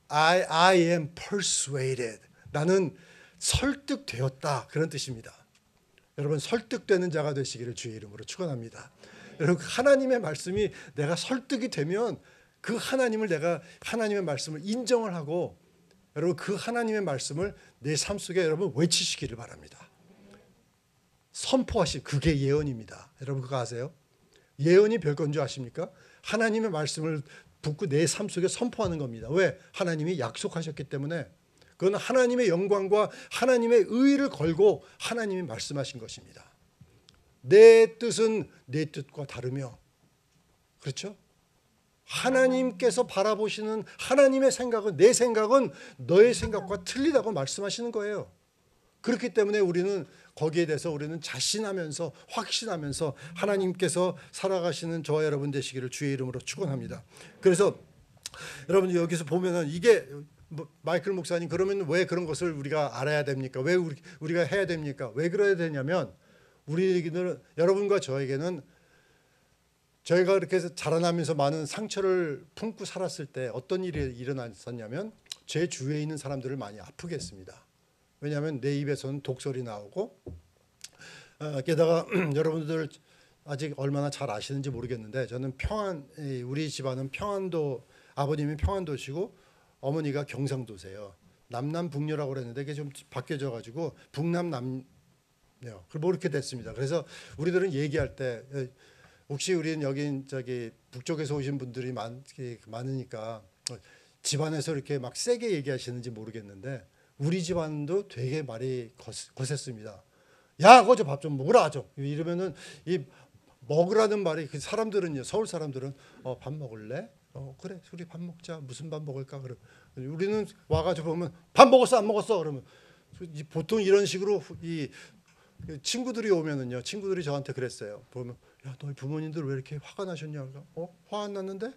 [SPEAKER 2] I am persuaded. 나는 설득되었다. 그런 뜻입니다. 여러분 설득되는 자가 되시기를 주의 이름으로 축원합니다. 여러분 하나님의 말씀이 내가 설득이 되면 그 내가 하나님의 말씀을 인정을 하고 여러분 그 하나님의 말씀을 내 삶 속에 여러분 외치시기를 바랍니다. 선포하시 그게 예언입니다. 여러분 그거 아세요? 예언이 별건 줄 아십니까? 하나님의 말씀을 붙고 내 삶 속에 선포하는 겁니다. 왜? 하나님이 약속하셨기 때문에. 그건 하나님의 영광과 하나님의 의의를 걸고 하나님이 말씀하신 것입니다. 내 뜻은 내 뜻과 다르며, 그렇죠? 하나님께서 바라보시는 하나님의 생각은, 내 생각은 너의 생각과 틀리다고 말씀하시는 거예요. 그렇기 때문에 우리는 거기에 대해서 우리는 자신하면서 확신하면서 하나님께서 살아가시는 저와 여러분 되시기를 주의 이름으로 축원합니다. 그래서 여러분 여기서 보면은 이게 마이클 목사님 그러면 왜 그런 것을 우리가 알아야 됩니까? 왜 우리가 해야 됩니까? 왜 그래야 되냐면 우리에게는 여러분과 저에게는 저희가 이렇게 해서 자라나면서 많은 상처를 품고 살았을 때 어떤 일이 일어났었냐면 제 주위에 있는 사람들을 많이 아프게 했습니다. 왜냐하면 내 입에서는 독설이 나오고 게다가 여러분들 아직 얼마나 잘 아시는지 모르겠는데 저는 우리 집안은 평안도 아버님이 평안도시고 어머니가 경상도세요. 남남북녀라고 그랬는데 그게 좀 바뀌어져 가지고 북남남녀 뭐 이렇게 됐습니다. 그래서 우리들은 얘기할 때 혹시 우리는 여긴 저기 북쪽에서 오신 분들이 많으니까 집안에서 이렇게 막 세게 얘기하시는지 모르겠는데 우리 집안도 되게 말이 거셌습니다. 야, 거저 밥 좀 먹으라 좀 이러면은 이 먹으라는 말이 그 사람들은요, 서울 사람들은 밥 먹을래? 그래, 우리 밥 먹자. 무슨 밥 먹을까? 그럼 우리는 와가지고 보면 밥 먹었어, 안 먹었어? 그러면 보통 이런 식으로 이 친구들이 오면은요, 친구들이 저한테 그랬어요. 보면 야, 너희 부모님들 왜 이렇게 화가 나셨냐? 화 안 났는데?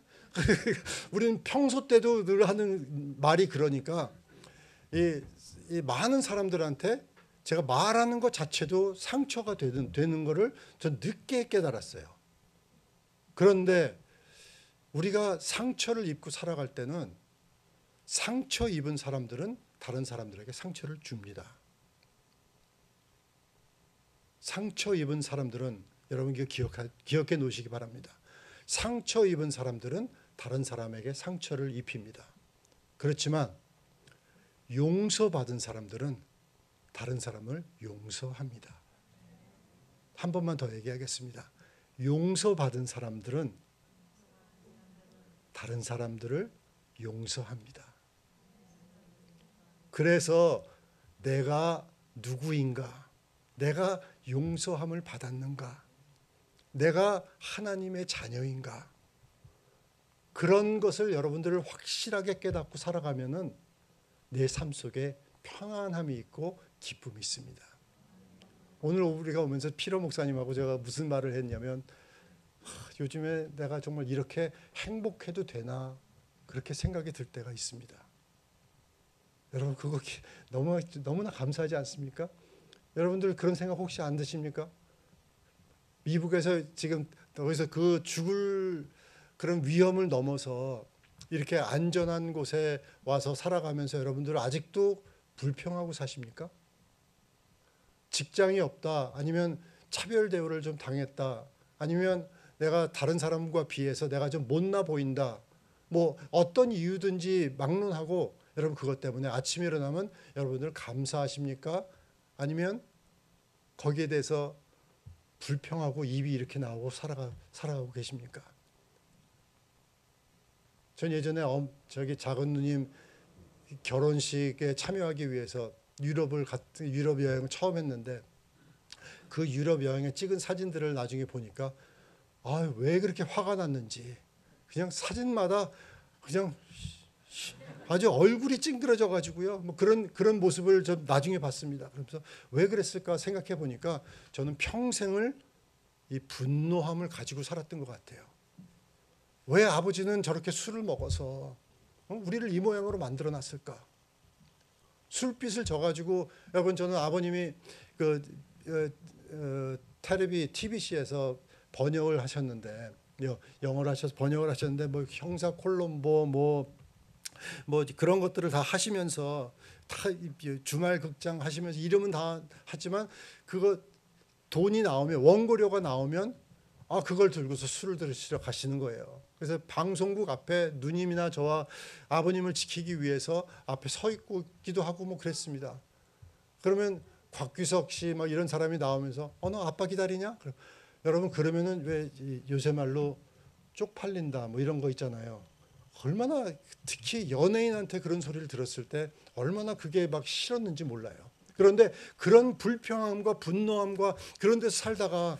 [SPEAKER 2] 우리는 평소 때도 늘 하는 말이 그러니까. 이 많은 사람들한테 제가 말하는 것 자체도 상처가 되는 거를 전 늦게 깨달았어요. 그런데 우리가 상처를 입고 살아갈 때는 상처 입은 사람들은 다른 사람들에게 상처를 줍니다. 상처 입은 사람들은 여러분 기억해 놓으시기 바랍니다. 상처 입은 사람들은 다른 사람에게 상처를 입힙니다. 그렇지만 용서받은 사람들은 다른 사람을 용서합니다. 한 번만 더 얘기하겠습니다. 용서받은 사람들은 다른 사람들을 용서합니다. 그래서 내가 누구인가? 내가 용서함을 받았는가? 내가 하나님의 자녀인가? 그런 것을 여러분들을 확실하게 깨닫고 살아가면은 내 삶 속에 평안함이 있고 기쁨이 있습니다. 오늘 우리가 오면서 피로 목사님하고 제가 무슨 말을 했냐면 요즘에 내가 정말 이렇게 행복해도 되나 그렇게 생각이 들 때가 있습니다. 여러분 그거 너무나 감사하지 않습니까? 여러분들 그런 생각 혹시 안 드십니까? 미국에서 지금 거기서 그 죽을 그런 위험을 넘어서 이렇게 안전한 곳에 와서 살아가면서 여러분들 아직도 불평하고 사십니까? 직장이 없다, 아니면 차별 대우를 좀 당했다, 아니면 내가 다른 사람과 비해서 내가 좀 못나 보인다, 뭐 어떤 이유든지 막론하고 여러분 그것 때문에 아침에 일어나면 여러분들 감사하십니까? 아니면 거기에 대해서 불평하고 입이 이렇게 나오고 살아가고 계십니까? 전 예전에 저기 작은 누님 결혼식에 참여하기 위해서 유럽 여행을 처음 했는데 그 유럽 여행에 찍은 사진들을 나중에 보니까 왜 그렇게 화가 났는지 그냥 사진마다 그냥 아주 얼굴이 찡그러져 가지고요. 뭐 그런 모습을 좀 나중에 봤습니다. 그러면서 왜 그랬을까 생각해 보니까 저는 평생을 이 분노함을 가지고 살았던 것 같아요. 왜 아버지는 저렇게 술을 먹어서 우리를 이 모양으로 만들어 놨을까? 술빚을 져가지고 여러분 저는 아버님이 텔레비 TBC에서 번역을 하셨는데 영어를 하셔서 번역을 하셨는데 뭐 형사 콜롬보 뭐 그런 것들을 다 하시면서 다 주말 극장 하시면서 이름은 다 하지만 그거 돈이 나오면 원고료가 나오면 그걸 들고서 술을 드시러 가시는 거예요. 그래서 방송국 앞에 누님이나 저와 아버님을 지키기 위해서 앞에 서 있기도 하고 뭐 그랬습니다. 그러면 곽규석 씨 막 이런 사람이 나오면서 너 아빠 기다리냐? 여러분 그러면은 왜 요새 말로 쪽팔린다 뭐 이런 거 있잖아요. 얼마나 특히 연예인한테 그런 소리를 들었을 때 얼마나 그게 막 싫었는지 몰라요. 그런데 그런 불평함과 분노함과 그런 데서 살다가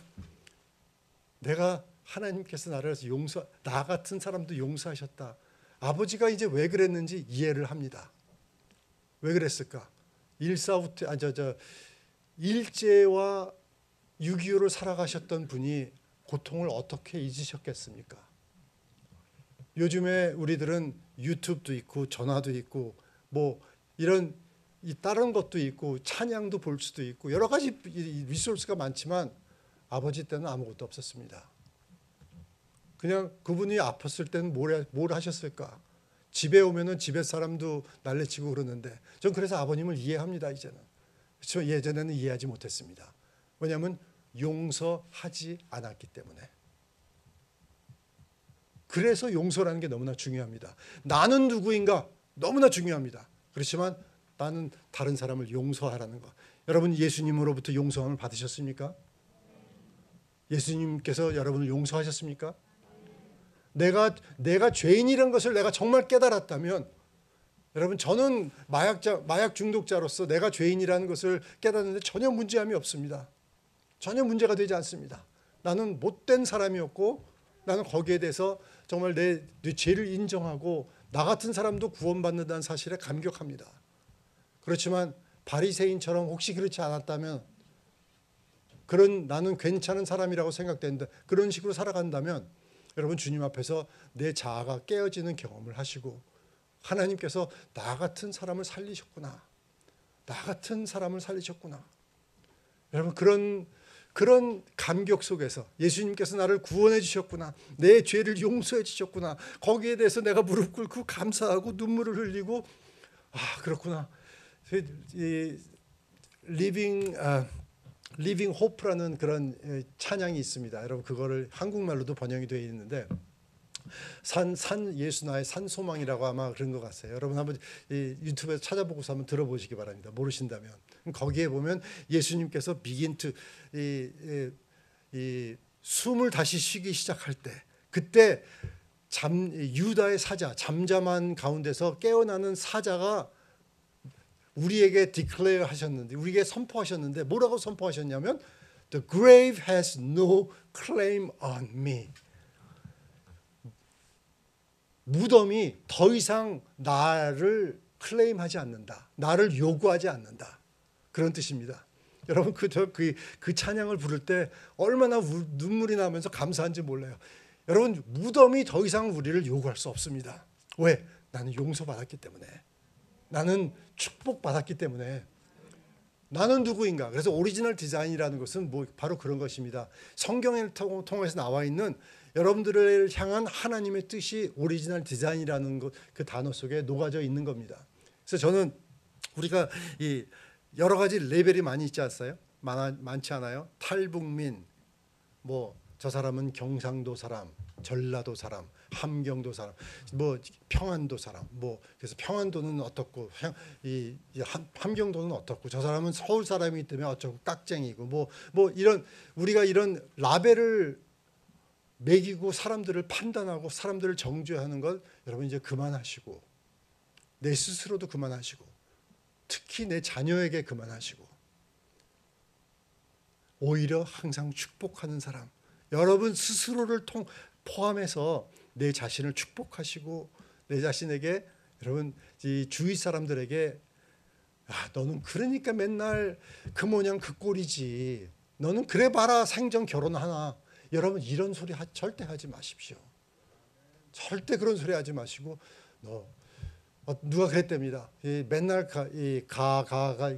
[SPEAKER 2] 내가 하나님께서 나를 나 같은 사람도 용서하셨다. 아버지가 이제 왜 그랬는지 이해를 합니다. 왜 그랬을까? 일제와 6.25를 살아가셨던 분이 고통을 어떻게 잊으셨겠습니까? 요즘에 우리들은 유튜브도 있고 전화도 있고 뭐 이런 다른 것도 있고 찬양도 볼 수도 있고 여러 가지 리소스가 많지만 아버지 때는 아무것도 없었습니다. 그냥 그분이 아팠을 때는 뭘 하셨을까? 집에 오면은 집에 사람도 난리치고 그러는데 전 그래서 아버님을 이해합니다. 이제는. 그렇지만 예전에는 이해하지 못했습니다. 왜냐하면 용서하지 않았기 때문에. 그래서 용서라는 게 너무나 중요합니다. 나는 누구인가 너무나 중요합니다. 그렇지만 나는 다른 사람을 용서하라는 거. 여러분 예수님으로부터 용서함을 받으셨습니까? 예수님께서 여러분을 용서하셨습니까? 내가 죄인이라는 것을 내가 정말 깨달았다면 여러분 저는 마약 중독자로서 내가 죄인이라는 것을 깨달았는데 전혀 문제함이 없습니다. 전혀 문제가 되지 않습니다. 나는 못된 사람이었고 나는 거기에 대해서 정말 내 죄를 인정하고 나 같은 사람도 구원받는다는 사실에 감격합니다. 그렇지만 바리새인처럼 혹시 그렇지 않았다면 나는 괜찮은 사람이라고 생각되는데 그런 식으로 살아간다면 여러분 주님 앞에서 내 자아가 깨어지는 경험을 하시고 하나님께서 나 같은 사람을 살리셨구나. 나 같은 사람을 살리셨구나. 여러분 그런 감격 속에서 예수님께서 나를 구원해 주셨구나. 내 죄를 용서해 주셨구나. 거기에 대해서 내가 무릎 꿇고 감사하고 눈물을 흘리고 그렇구나. 이 리빙 호프라는 그런 찬양이 있습니다. 여러분 그거를 한국말로도 번역이 되어 있는데 산 예수나의 산소망이라고 아마 그런 것 같아요. 여러분 한번 유튜브에서 찾아보고서 한번 들어보시기 바랍니다. 모르신다면 거기에 보면 예수님께서 숨을 다시 쉬기 시작할 때 그때 유다의 사자 잠잠한 가운데서 깨어나는 사자가 우리에게 declare 하셨는데 우리에게 선포하셨는데 뭐라고 선포하셨냐면 The grave has no claim on me. 무덤이 더 이상 나를 클레임하지 않는다. 나를 요구하지 않는다. 그런 뜻입니다. 여러분 그 찬양을 부를 때 얼마나 눈물이 나면서 감사한지 몰라요. 여러분 무덤이 더 이상 우리를 요구할 수 없습니다. 왜? 나는 용서받았기 때문에. 나는 축복받았기 때문에. 나는 누구인가? 그래서 오리지널 디자인이라는 것은 바로 그런 것입니다. 성경을 통해서 나와 있는 여러분들을 향한 하나님의 뜻이 오리지널 디자인이라는 그 단어 속에 녹아져 있는 겁니다. 그래서 저는 우리가 이 여러 가지 레벨이 많이 있지 않았어요? 많지 않아요? 탈북민, 저 사람은 경상도 사람, 전라도 사람, 함경도 사람, 평안도 사람, 그래서 평안도는 어떻고, 함경도는 어떻고, 저 사람은 서울 사람이기 때문에 어쩌고 깍쟁이고, 이런 우리가 이런 라벨을 매기고 사람들을 판단하고 사람들을 정죄하는 걸 여러분 이제 그만하시고, 내 스스로도 그만하시고, 특히 내 자녀에게 그만하시고, 오히려 항상 축복하는 사람, 여러분 스스로를 포함해서 내 자신을 축복하시고, 내 자신에게 여러분 이 주위 사람들에게 너는 그러니까 맨날 그 모양 그 꼴이지, 너는 그래 봐라 생전 결혼하나. 여러분 이런 소리 절대 하지 마십시오. 절대 그런 소리 하지 마시고, 누가 그랬답니다. 맨날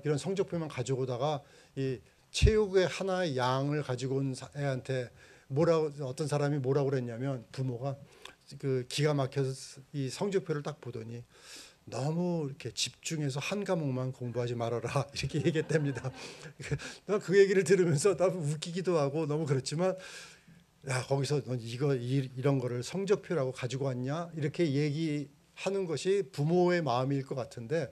[SPEAKER 2] 이런 성적표만 가져오다가 이 체육의 하나의 양을 가지고 온 애한테 어떤 사람이 뭐라고 그랬냐면, 부모가 그 기가 막혀서 이 성적표를 딱 보더니 너무 이렇게 집중해서 한 과목만 공부하지 말아라 이렇게 얘기했답니다. 나 그 얘기를 들으면서 나 웃기기도 하고 너무 그렇지만, 야 거기서 넌 이런 거를 성적표라고 가지고 왔냐 이렇게 얘기하는 것이 부모의 마음일 것 같은데,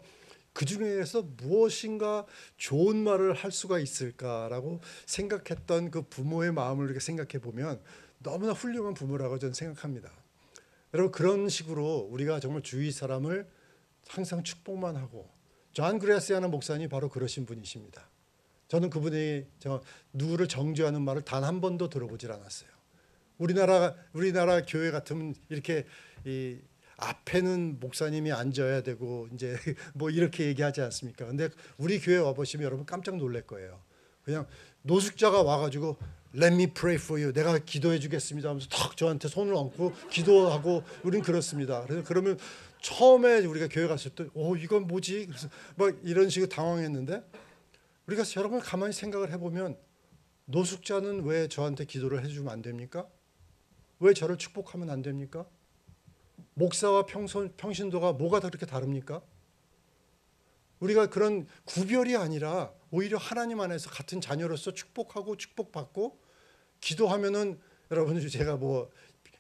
[SPEAKER 2] 그 중에서 무엇인가 좋은 말을 할 수가 있을까라고 생각했던 그 부모의 마음을 이렇게 생각해 보면 너무나 훌륭한 부모라고 저는 생각합니다. 여러분 그런 식으로 우리가 정말 주위 사람을 항상 축복만 하고, 존 그레시아나 목사님이 바로 그러신 분이십니다. 저는 그분이 누구를 정죄하는 말을 단 한 번도 들어보질 않았어요. 우리나라 교회 같으면 이렇게 앞에는 목사님이 앉아야 되고 이제 이렇게 얘기하지 않습니까? 근데 우리 교회 와보시면 여러분 깜짝 놀랄 거예요. 그냥 노숙자가 와가지고 Let me pray for you. 내가 기도해 주겠습니다 하면서 탁 저한테 손을 얹고 기도하고, 우린 그렇습니다. 그래서 그러면 처음에 우리가 교회 갔을 때 이건 뭐지? 그래서 이런 식으로 당황했는데, 우리가 여러분 가만히 생각을 해보면 노숙자는 왜 저한테 기도를 해주면 안 됩니까? 왜 저를 축복하면 안 됩니까? 목사와 평신도가 뭐가 그렇게 다릅니까? 우리가 그런 구별이 아니라 오히려 하나님 안에서 같은 자녀로서 축복하고 축복받고, 기도하면은 여러분 제가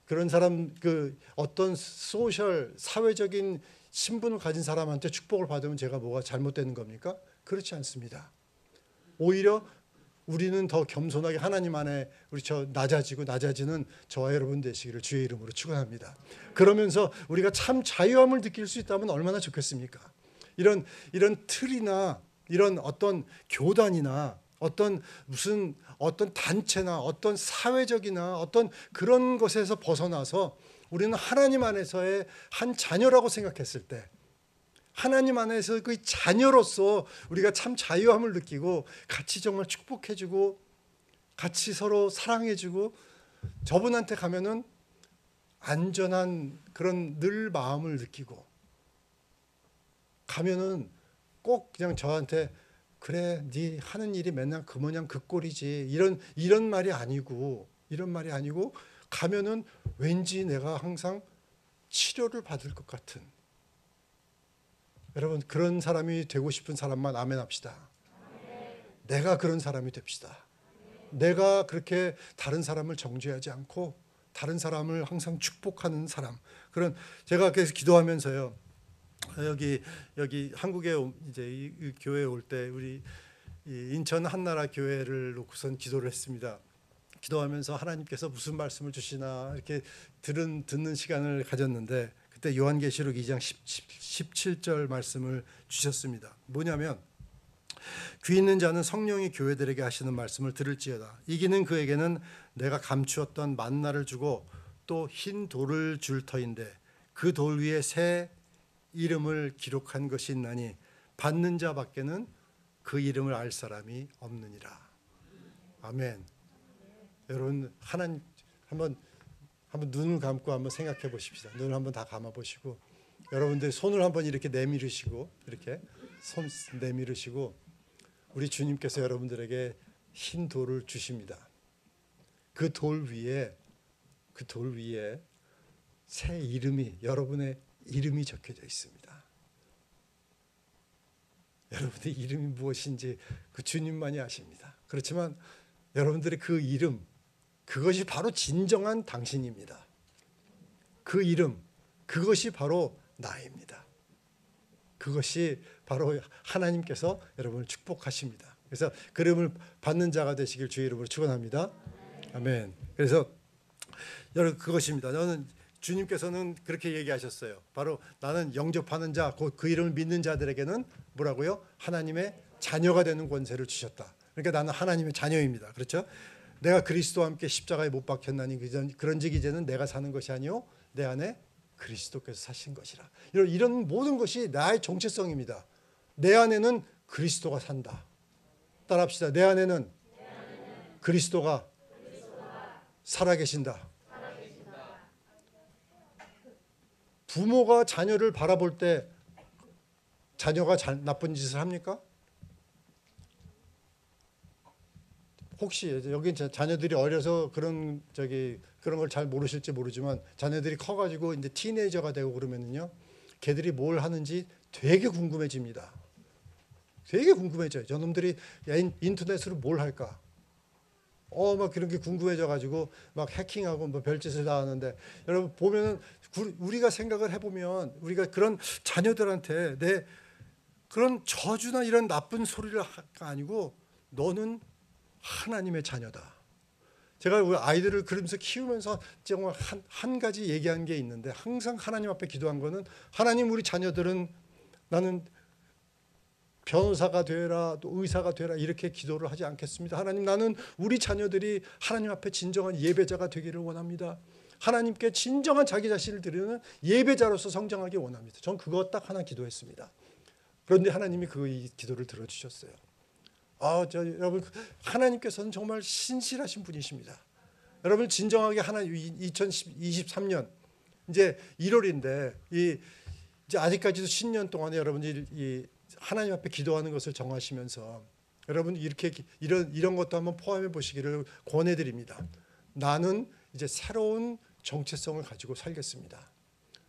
[SPEAKER 2] 그런 사람 어떤 사회적인 신분을 가진 사람한테 축복을 받으면 제가 뭐가 잘못되는 겁니까? 그렇지 않습니다. 오히려 우리는 더 겸손하게 하나님 안에 낮아지는 저와 여러분 되시기를 주의 이름으로 축원합니다. 그러면서 우리가 참 자유함을 느낄 수 있다면 얼마나 좋겠습니까? 이런 틀이나 이런 어떤 교단이나 어떤 단체나 어떤 사회적이나 어떤 그런 것에서 벗어나서 우리는 하나님 안에서의 한 자녀라고 생각했을 때, 하나님 안에서 그 자녀로서 우리가 참 자유함을 느끼고 같이 정말 축복해주고 같이 서로 사랑해주고, 저분한테 가면은 안전한 그런 늘 마음을 느끼고, 가면은 꼭 그냥 저한테 그래 네 하는 일이 맨날 그 모양 그 꼴이지 이런 말이 아니고 가면은 왠지 내가 항상 치료를 받을 것 같은, 여러분 그런 사람이 되고 싶은 사람만 아멘 합시다. 내가 그런 사람이 됩시다. 내가 그렇게 다른 사람을 정죄하지 않고 다른 사람을 항상 축복하는 사람. 제가 그래서 기도하면서요, 여기 한국에 이제 이 교회에 올 때 우리 인천 한나라 교회를 놓고선 기도를 했습니다. 기도하면서 하나님께서 무슨 말씀을 주시나 이렇게 듣는 시간을 가졌는데, 그때 요한계시록 2장 17절 말씀을 주셨습니다. 뭐냐면, 귀 있는 자는 성령이 교회들에게 하시는 말씀을 들을지어다. 이기는 그에게는 내가 감추었던 만나를 주고 또 흰 돌을 줄 터인데 그 돌 위에 새 이름을 기록한 것이 있나니 받는 자밖에는 그 이름을 알 사람이 없느니라. 아멘. 여러분 하나님 한번 눈을 감고 한번 생각해 보십시다. 눈을 한번 다 감아 보시고 여러분들 손을 한번 이렇게 내밀으시고 이렇게 손 내밀으시고 우리 주님께서 여러분들에게 흰 돌을 주십니다. 그 돌 위에 새 이름이 여러분의 이름이 적혀져 있습니다. 여러분의 이름이 무엇인지 그 주님만이 아십니다. 그렇지만 여러분들의 그 이름 그것이 바로 진정한 당신입니다. 그 이름 그것이 바로 나입니다. 그것이 바로 하나님께서 여러분을 축복하십니다. 그래서 그 이름을 받는 자가 되시길 주의 이름으로 축원합니다. 아멘. 그래서 여러분 그것입니다. 저는 주님께서는 그렇게 얘기하셨어요. 바로 나는 영접하는 자, 곧 그 이름을 믿는 자들에게는 뭐라고요? 하나님의 자녀가 되는 권세를 주셨다. 그러니까 나는 하나님의 자녀입니다. 그렇죠? 내가 그리스도와 함께 십자가에 못 박혔나니 그런즉 이제는 내가 사는 것이 아니요 내 안에 그리스도께서 사신 것이라. 이런 모든 것이 나의 정체성입니다. 내 안에는 그리스도가 산다. 따라합시다. 내 안에는 그리스도가 살아계신다. 부모가 자녀를 바라볼 때 자녀가 나쁜 짓을 합니까? 혹시 여기 자녀들이 어려서 그런 걸 잘 모르실지 모르지만 자녀들이 커가지고 이제 티네이저가 되고 그러면은요, 걔들이 뭘 하는지 되게 궁금해집니다. 되게 궁금해져요. 저놈들이 인터넷으로 뭘 할까? 막 그런 게 궁금해져가지고 막 해킹하고 뭐 별짓을 다 하는데 여러분 보면은 우리가 생각을 해보면 우리가 그런 자녀들한테 내 그런 저주나 이런 나쁜 소리를 할까 아니고 너는 하나님의 자녀다. 제가 우리 아이들을 그러면서 키우면서 정말 한 가지 얘기한 게 있는데 항상 하나님 앞에 기도한 거는 하나님 우리 자녀들은 나는 변호사가 되라 또 의사가 되라 이렇게 기도를 하지 않겠습니다. 하나님 나는 우리 자녀들이 하나님 앞에 진정한 예배자가 되기를 원합니다. 하나님께 진정한 자기 자신을 드리는 예배자로서 성장하기 원합니다. 전 그거 딱 하나 기도했습니다. 그런데 하나님이 그 기도를 들어주셨어요. 여러분 하나님께서는 정말 신실하신 분이십니다. 여러분 진정하게 2023년 이제 1월인데 이제 아직까지도 신년 동안에 여러분들이 하나님 앞에 기도하는 것을 정하시면서 여러분 이렇게 이런 것도 한번 포함해 보시기를 권해드립니다. 나는 이제 새로운 정체성을 가지고 살겠습니다.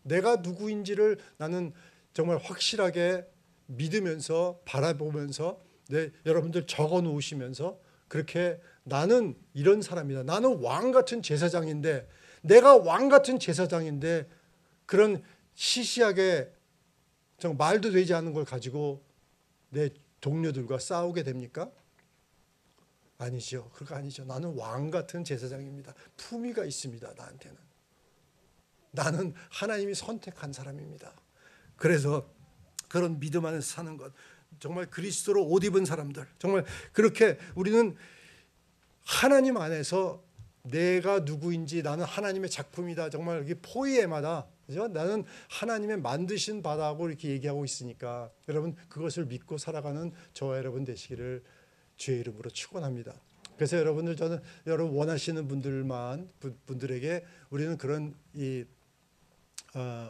[SPEAKER 2] 내가 누구인지를 나는 정말 확실하게 믿으면서 바라보면서 여러분들 적어 놓으시면서 그렇게 나는 이런 사람이다. 나는 왕 같은 제사장인데 내가 왕 같은 제사장인데 그런 시시하게 정말 말도 되지 않는 걸 가지고 내 동료들과 싸우게 됩니까? 아니죠. 그거 아니죠. 나는 왕 같은 제사장입니다. 품위가 있습니다. 나한테는. 나는 하나님이 선택한 사람입니다. 그래서 그런 믿음 안에서 사는 것 정말 그리스도로 옷 입은 사람들 정말 그렇게 우리는 하나님 안에서 내가 누구인지 나는 하나님의 작품이다. 정말 이게 포이에마다 그죠? 나는 하나님의 만드신 바다고 이렇게 얘기하고 있으니까 여러분 그것을 믿고 살아가는 저와 여러분 되시기를 주의 이름으로 축원합니다. 그래서 저는 여러분 원하시는 분들에게 우리는 그런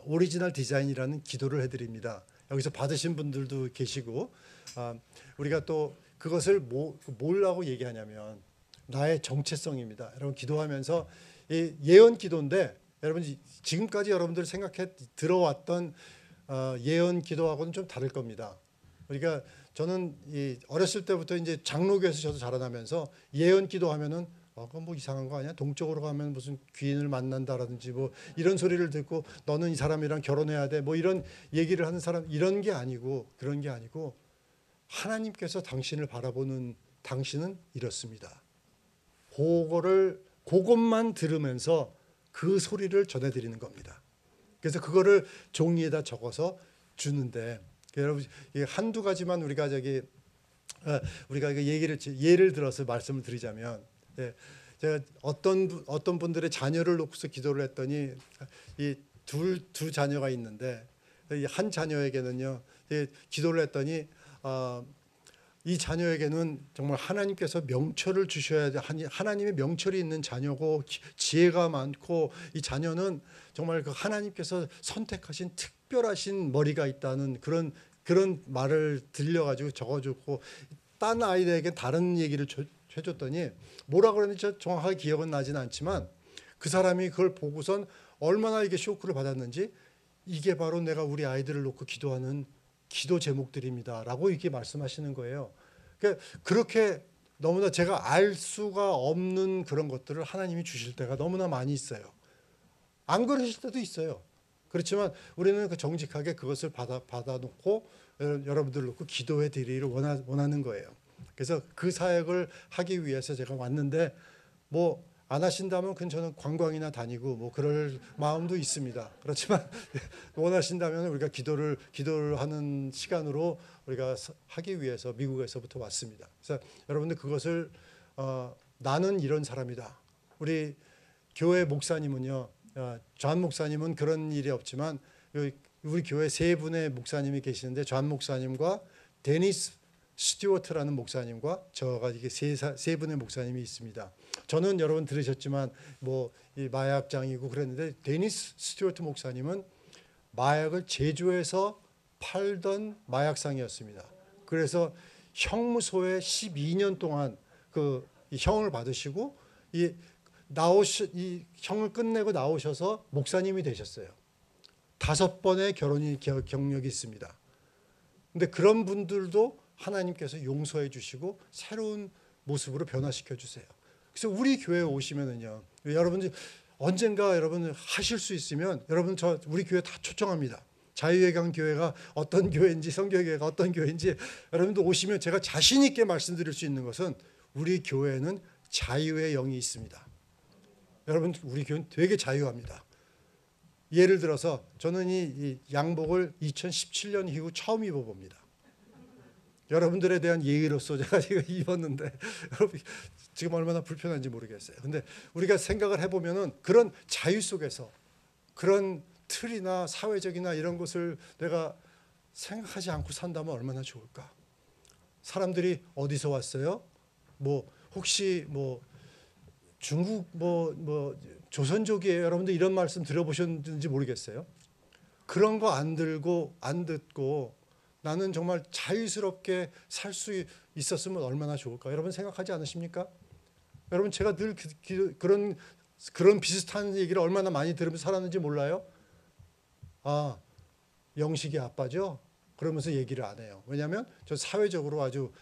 [SPEAKER 2] 오리지널 디자인이라는 기도를 해드립니다. 여기서 받으신 분들도 계시고 우리가 또 그것을 뭐라고 얘기하냐면 나의 정체성입니다. 여러분 기도하면서 예언 기도인데 여러분 지금까지 여러분들 생각해 들어왔던 예언 기도하고는 좀 다를 겁니다. 그러니까 저는 어렸을 때부터 이제 장로교에서 저도 자라나면서 예언 기도하면은 그건 뭐 이상한 거 아니야? 동쪽으로 가면 무슨 귀인을 만난다라든지 뭐 이런 소리를 듣고 너는 이 사람이랑 결혼해야 돼 뭐 이런 얘기를 하는 사람 이런 게 아니고 그런 게 아니고 하나님께서 당신을 바라보는 당신은 이렇습니다. 그것만 들으면서 그 소리를 전해드리는 겁니다. 그래서 그거를 종이에다 적어서 주는데 여러분 한두 가지만 우리가 예를 들어서 말씀을 드리자면 제가 어떤 분들의 자녀를 놓고서 기도를 했더니 이 두 자녀가 있는데 한 자녀에게는요, 기도를 했더니 이 자녀에게는 정말 하나님께서 명철을 주셔야 돼. 하나님의 명철이 있는 자녀고 지혜가 많고, 이 자녀는 정말 그 하나님께서 선택하신 특별하신 머리가 있다는 그런 말을 들려가지고 적어줬고, 딴 아이들에게 다른 얘기를 해줬더니 뭐라 그랬는지 정확하게 기억은 나지는 않지만 그 사람이 그걸 보고선 얼마나 이게 쇼크를 받았는지, 이게 바로 내가 우리 아이들을 놓고 기도하는 기도 제목들입니다라고 이렇게 말씀하시는 거예요. 그러니까 그렇게 너무나 제가 알 수가 없는 그런 것들을 하나님이 주실 때가 너무나 많이 있어요. 안 그러실 때도 있어요. 그렇지만 우리는 그 정직하게 그것을 받아놓고 여러분들 놓고 기도해 드리기를 원하는 거예요. 그래서 그 사역을 하기 위해서 제가 왔는데, 뭐 안 하신다면 그건 저는 관광이나 다니고 뭐 그럴 마음도 있습니다. 그렇지만 원하신다면 우리가 기도를 하는 시간으로 우리가 하기 위해서 미국에서부터 왔습니다. 그래서 여러분들 그것을 나는 이런 사람이다. 우리 교회 목사님은요, 존 목사님은 그런 일이 없지만 우리 교회 세 분의 목사님이 계시는데, 존 목사님과 데니스 스튜어트라는 목사님과 저가 이게 세 분의 목사님이 있습니다. 저는 여러분 들으셨지만 뭐 이 마약장이고 그랬는데, 데니스 스튜어트 목사님은 마약을 제조해서 팔던 마약상이었습니다. 그래서 형무소에 12년 동안 그 형을 받으시고 이 형을 끝내고 나오셔서 목사님이 되셨어요. 5번의 결혼이 경력이 있습니다. 근데 그런 분들도 하나님께서 용서해 주시고 새로운 모습으로 변화시켜 주세요. 그래서 우리 교회에 오시면은요, 여러분들 언젠가 여러분 하실 수 있으면 여러분 우리 교회 다 초청합니다. 자유의강 교회가 어떤 교회인지, 성교교회가 어떤 교회인지 여러분들 오시면 제가 자신 있게 말씀드릴 수 있는 것은 우리 교회는 자유의 영이 있습니다. 여러분 우리 교회는 되게 자유합니다. 예를 들어서 저는 이 양복을 2017년 이후 처음 입어봅니다. 여러분들에 대한 예의로서 제가 지금 입었는데 여러분 지금 얼마나 불편한지 모르겠어요. 근데 우리가 생각을 해보면은 그런 자유 속에서 그런 틀이나 사회적이나 이런 것을 내가 생각하지 않고 산다면 얼마나 좋을까. 사람들이 어디서 왔어요? 뭐 혹시 뭐 중국 뭐 조선족이에요? 여러분들 이런 말씀 들어보셨는지 모르겠어요. 그런 거 안 듣고 나는 정말 자유스럽게 살 수 있었으면 얼마나 좋을까. 여러분 생각하지 않으십니까? 여러분 제가 늘 그런 비슷한 얘기를 얼마나 많이 들으면서 살았는지 몰라요? 아, 영식이 아빠죠? 그러면서 얘기를 안 해요. 왜냐하면 저 사회적으로 아주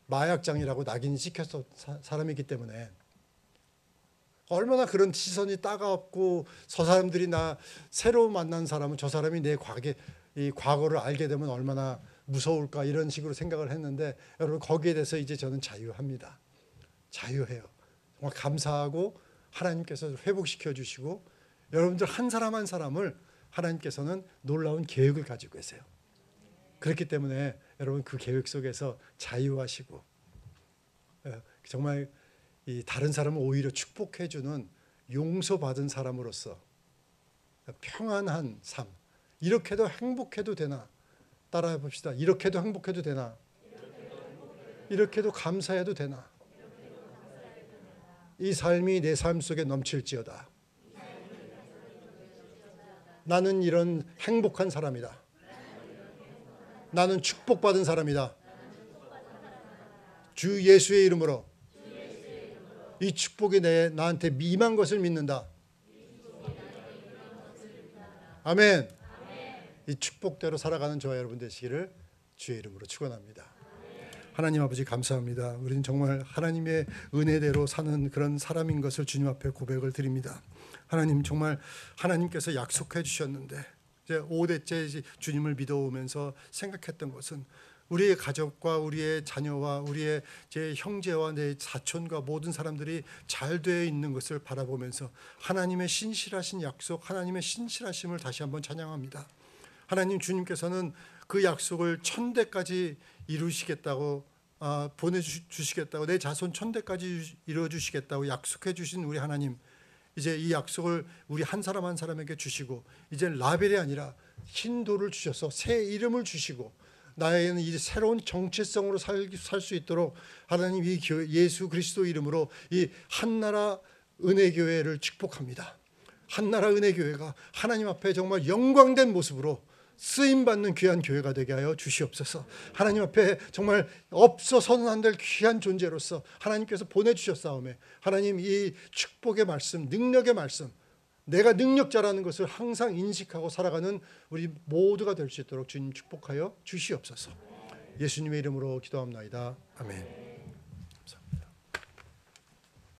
[SPEAKER 2] 마약장이라고 낙인이 찍혔던 사람이기 때문에. 얼마나 그런 시선이 따갑고, 저 사람들이 나 새로 만난 사람은 저 사람이 내 이 과거를 알게 되면 얼마나 무서울까, 이런 식으로 생각을 했는데, 여러분 거기에 대해서 이제 저는 자유합니다. 자유해요. 정말 감사하고 하나님께서 회복시켜 주시고, 여러분들 한 사람 한 사람을 하나님께서는 놀라운 계획을 가지고 계세요. 그렇기 때문에 여러분 그 계획 속에서 자유하시고, 정말 이 다른 사람을 오히려 축복해 주는 용서받은 사람으로서 평안한 삶, 이렇게도 행복해도 되나? 따라해 봅시다. 이렇게도 행복해도 되나? 이렇게도 감사해도 되나? 이 삶이 내 삶 속에 넘칠지어다. 나는 이런 행복한 사람이다. 나는 축복받은 사람이다. 주 예수의 이름으로 이 축복이 나한테 임한 것을 믿는다. 아멘. 이 축복대로 살아가는 저와 여러분 되시기를 주의 이름으로 축원합니다. 하나님 아버지 감사합니다. 우리는 정말 하나님의 은혜대로 사는 그런 사람인 것을 주님 앞에 고백을 드립니다. 하나님 정말 하나님께서 약속해 주셨는데, 이제 5대째 주님을 믿어오면서 생각했던 것은 우리의 가족과 우리의 자녀와 우리의 제 형제와 내 사촌과 모든 사람들이 잘 되어 있는 것을 바라보면서 하나님의 신실하신 약속, 하나님의 신실하심을 다시 한번 찬양합니다. 하나님 주님께서는 그 약속을 1000대까지 이루시겠다고 보내주시겠다고, 내 자손 1000대까지 이루어주시겠다고 약속해 주신 우리 하나님, 이제 이 약속을 우리 한 사람 한 사람에게 주시고 이제 라벨이 아니라 흰 돌을 주셔서 새 이름을 주시고 나에게는 이 새로운 정체성으로 살 수 있도록 하나님 이 예수 그리스도 이름으로 이 한나라 은혜교회를 축복합니다. 한나라 은혜교회가 하나님 앞에 정말 영광된 모습으로 쓰임받는 귀한 교회가 되게 하여 주시옵소서. 하나님 앞에 정말 없어서는 안 될 귀한 존재로서 하나님께서 보내주셨사오매 하나님 이 축복의 말씀, 능력의 말씀, 내가 능력자라는 것을 항상 인식하고 살아가는 우리 모두가 될 수 있도록 주님 축복하여 주시옵소서. 예수님의 이름으로 기도합나이다. 아멘.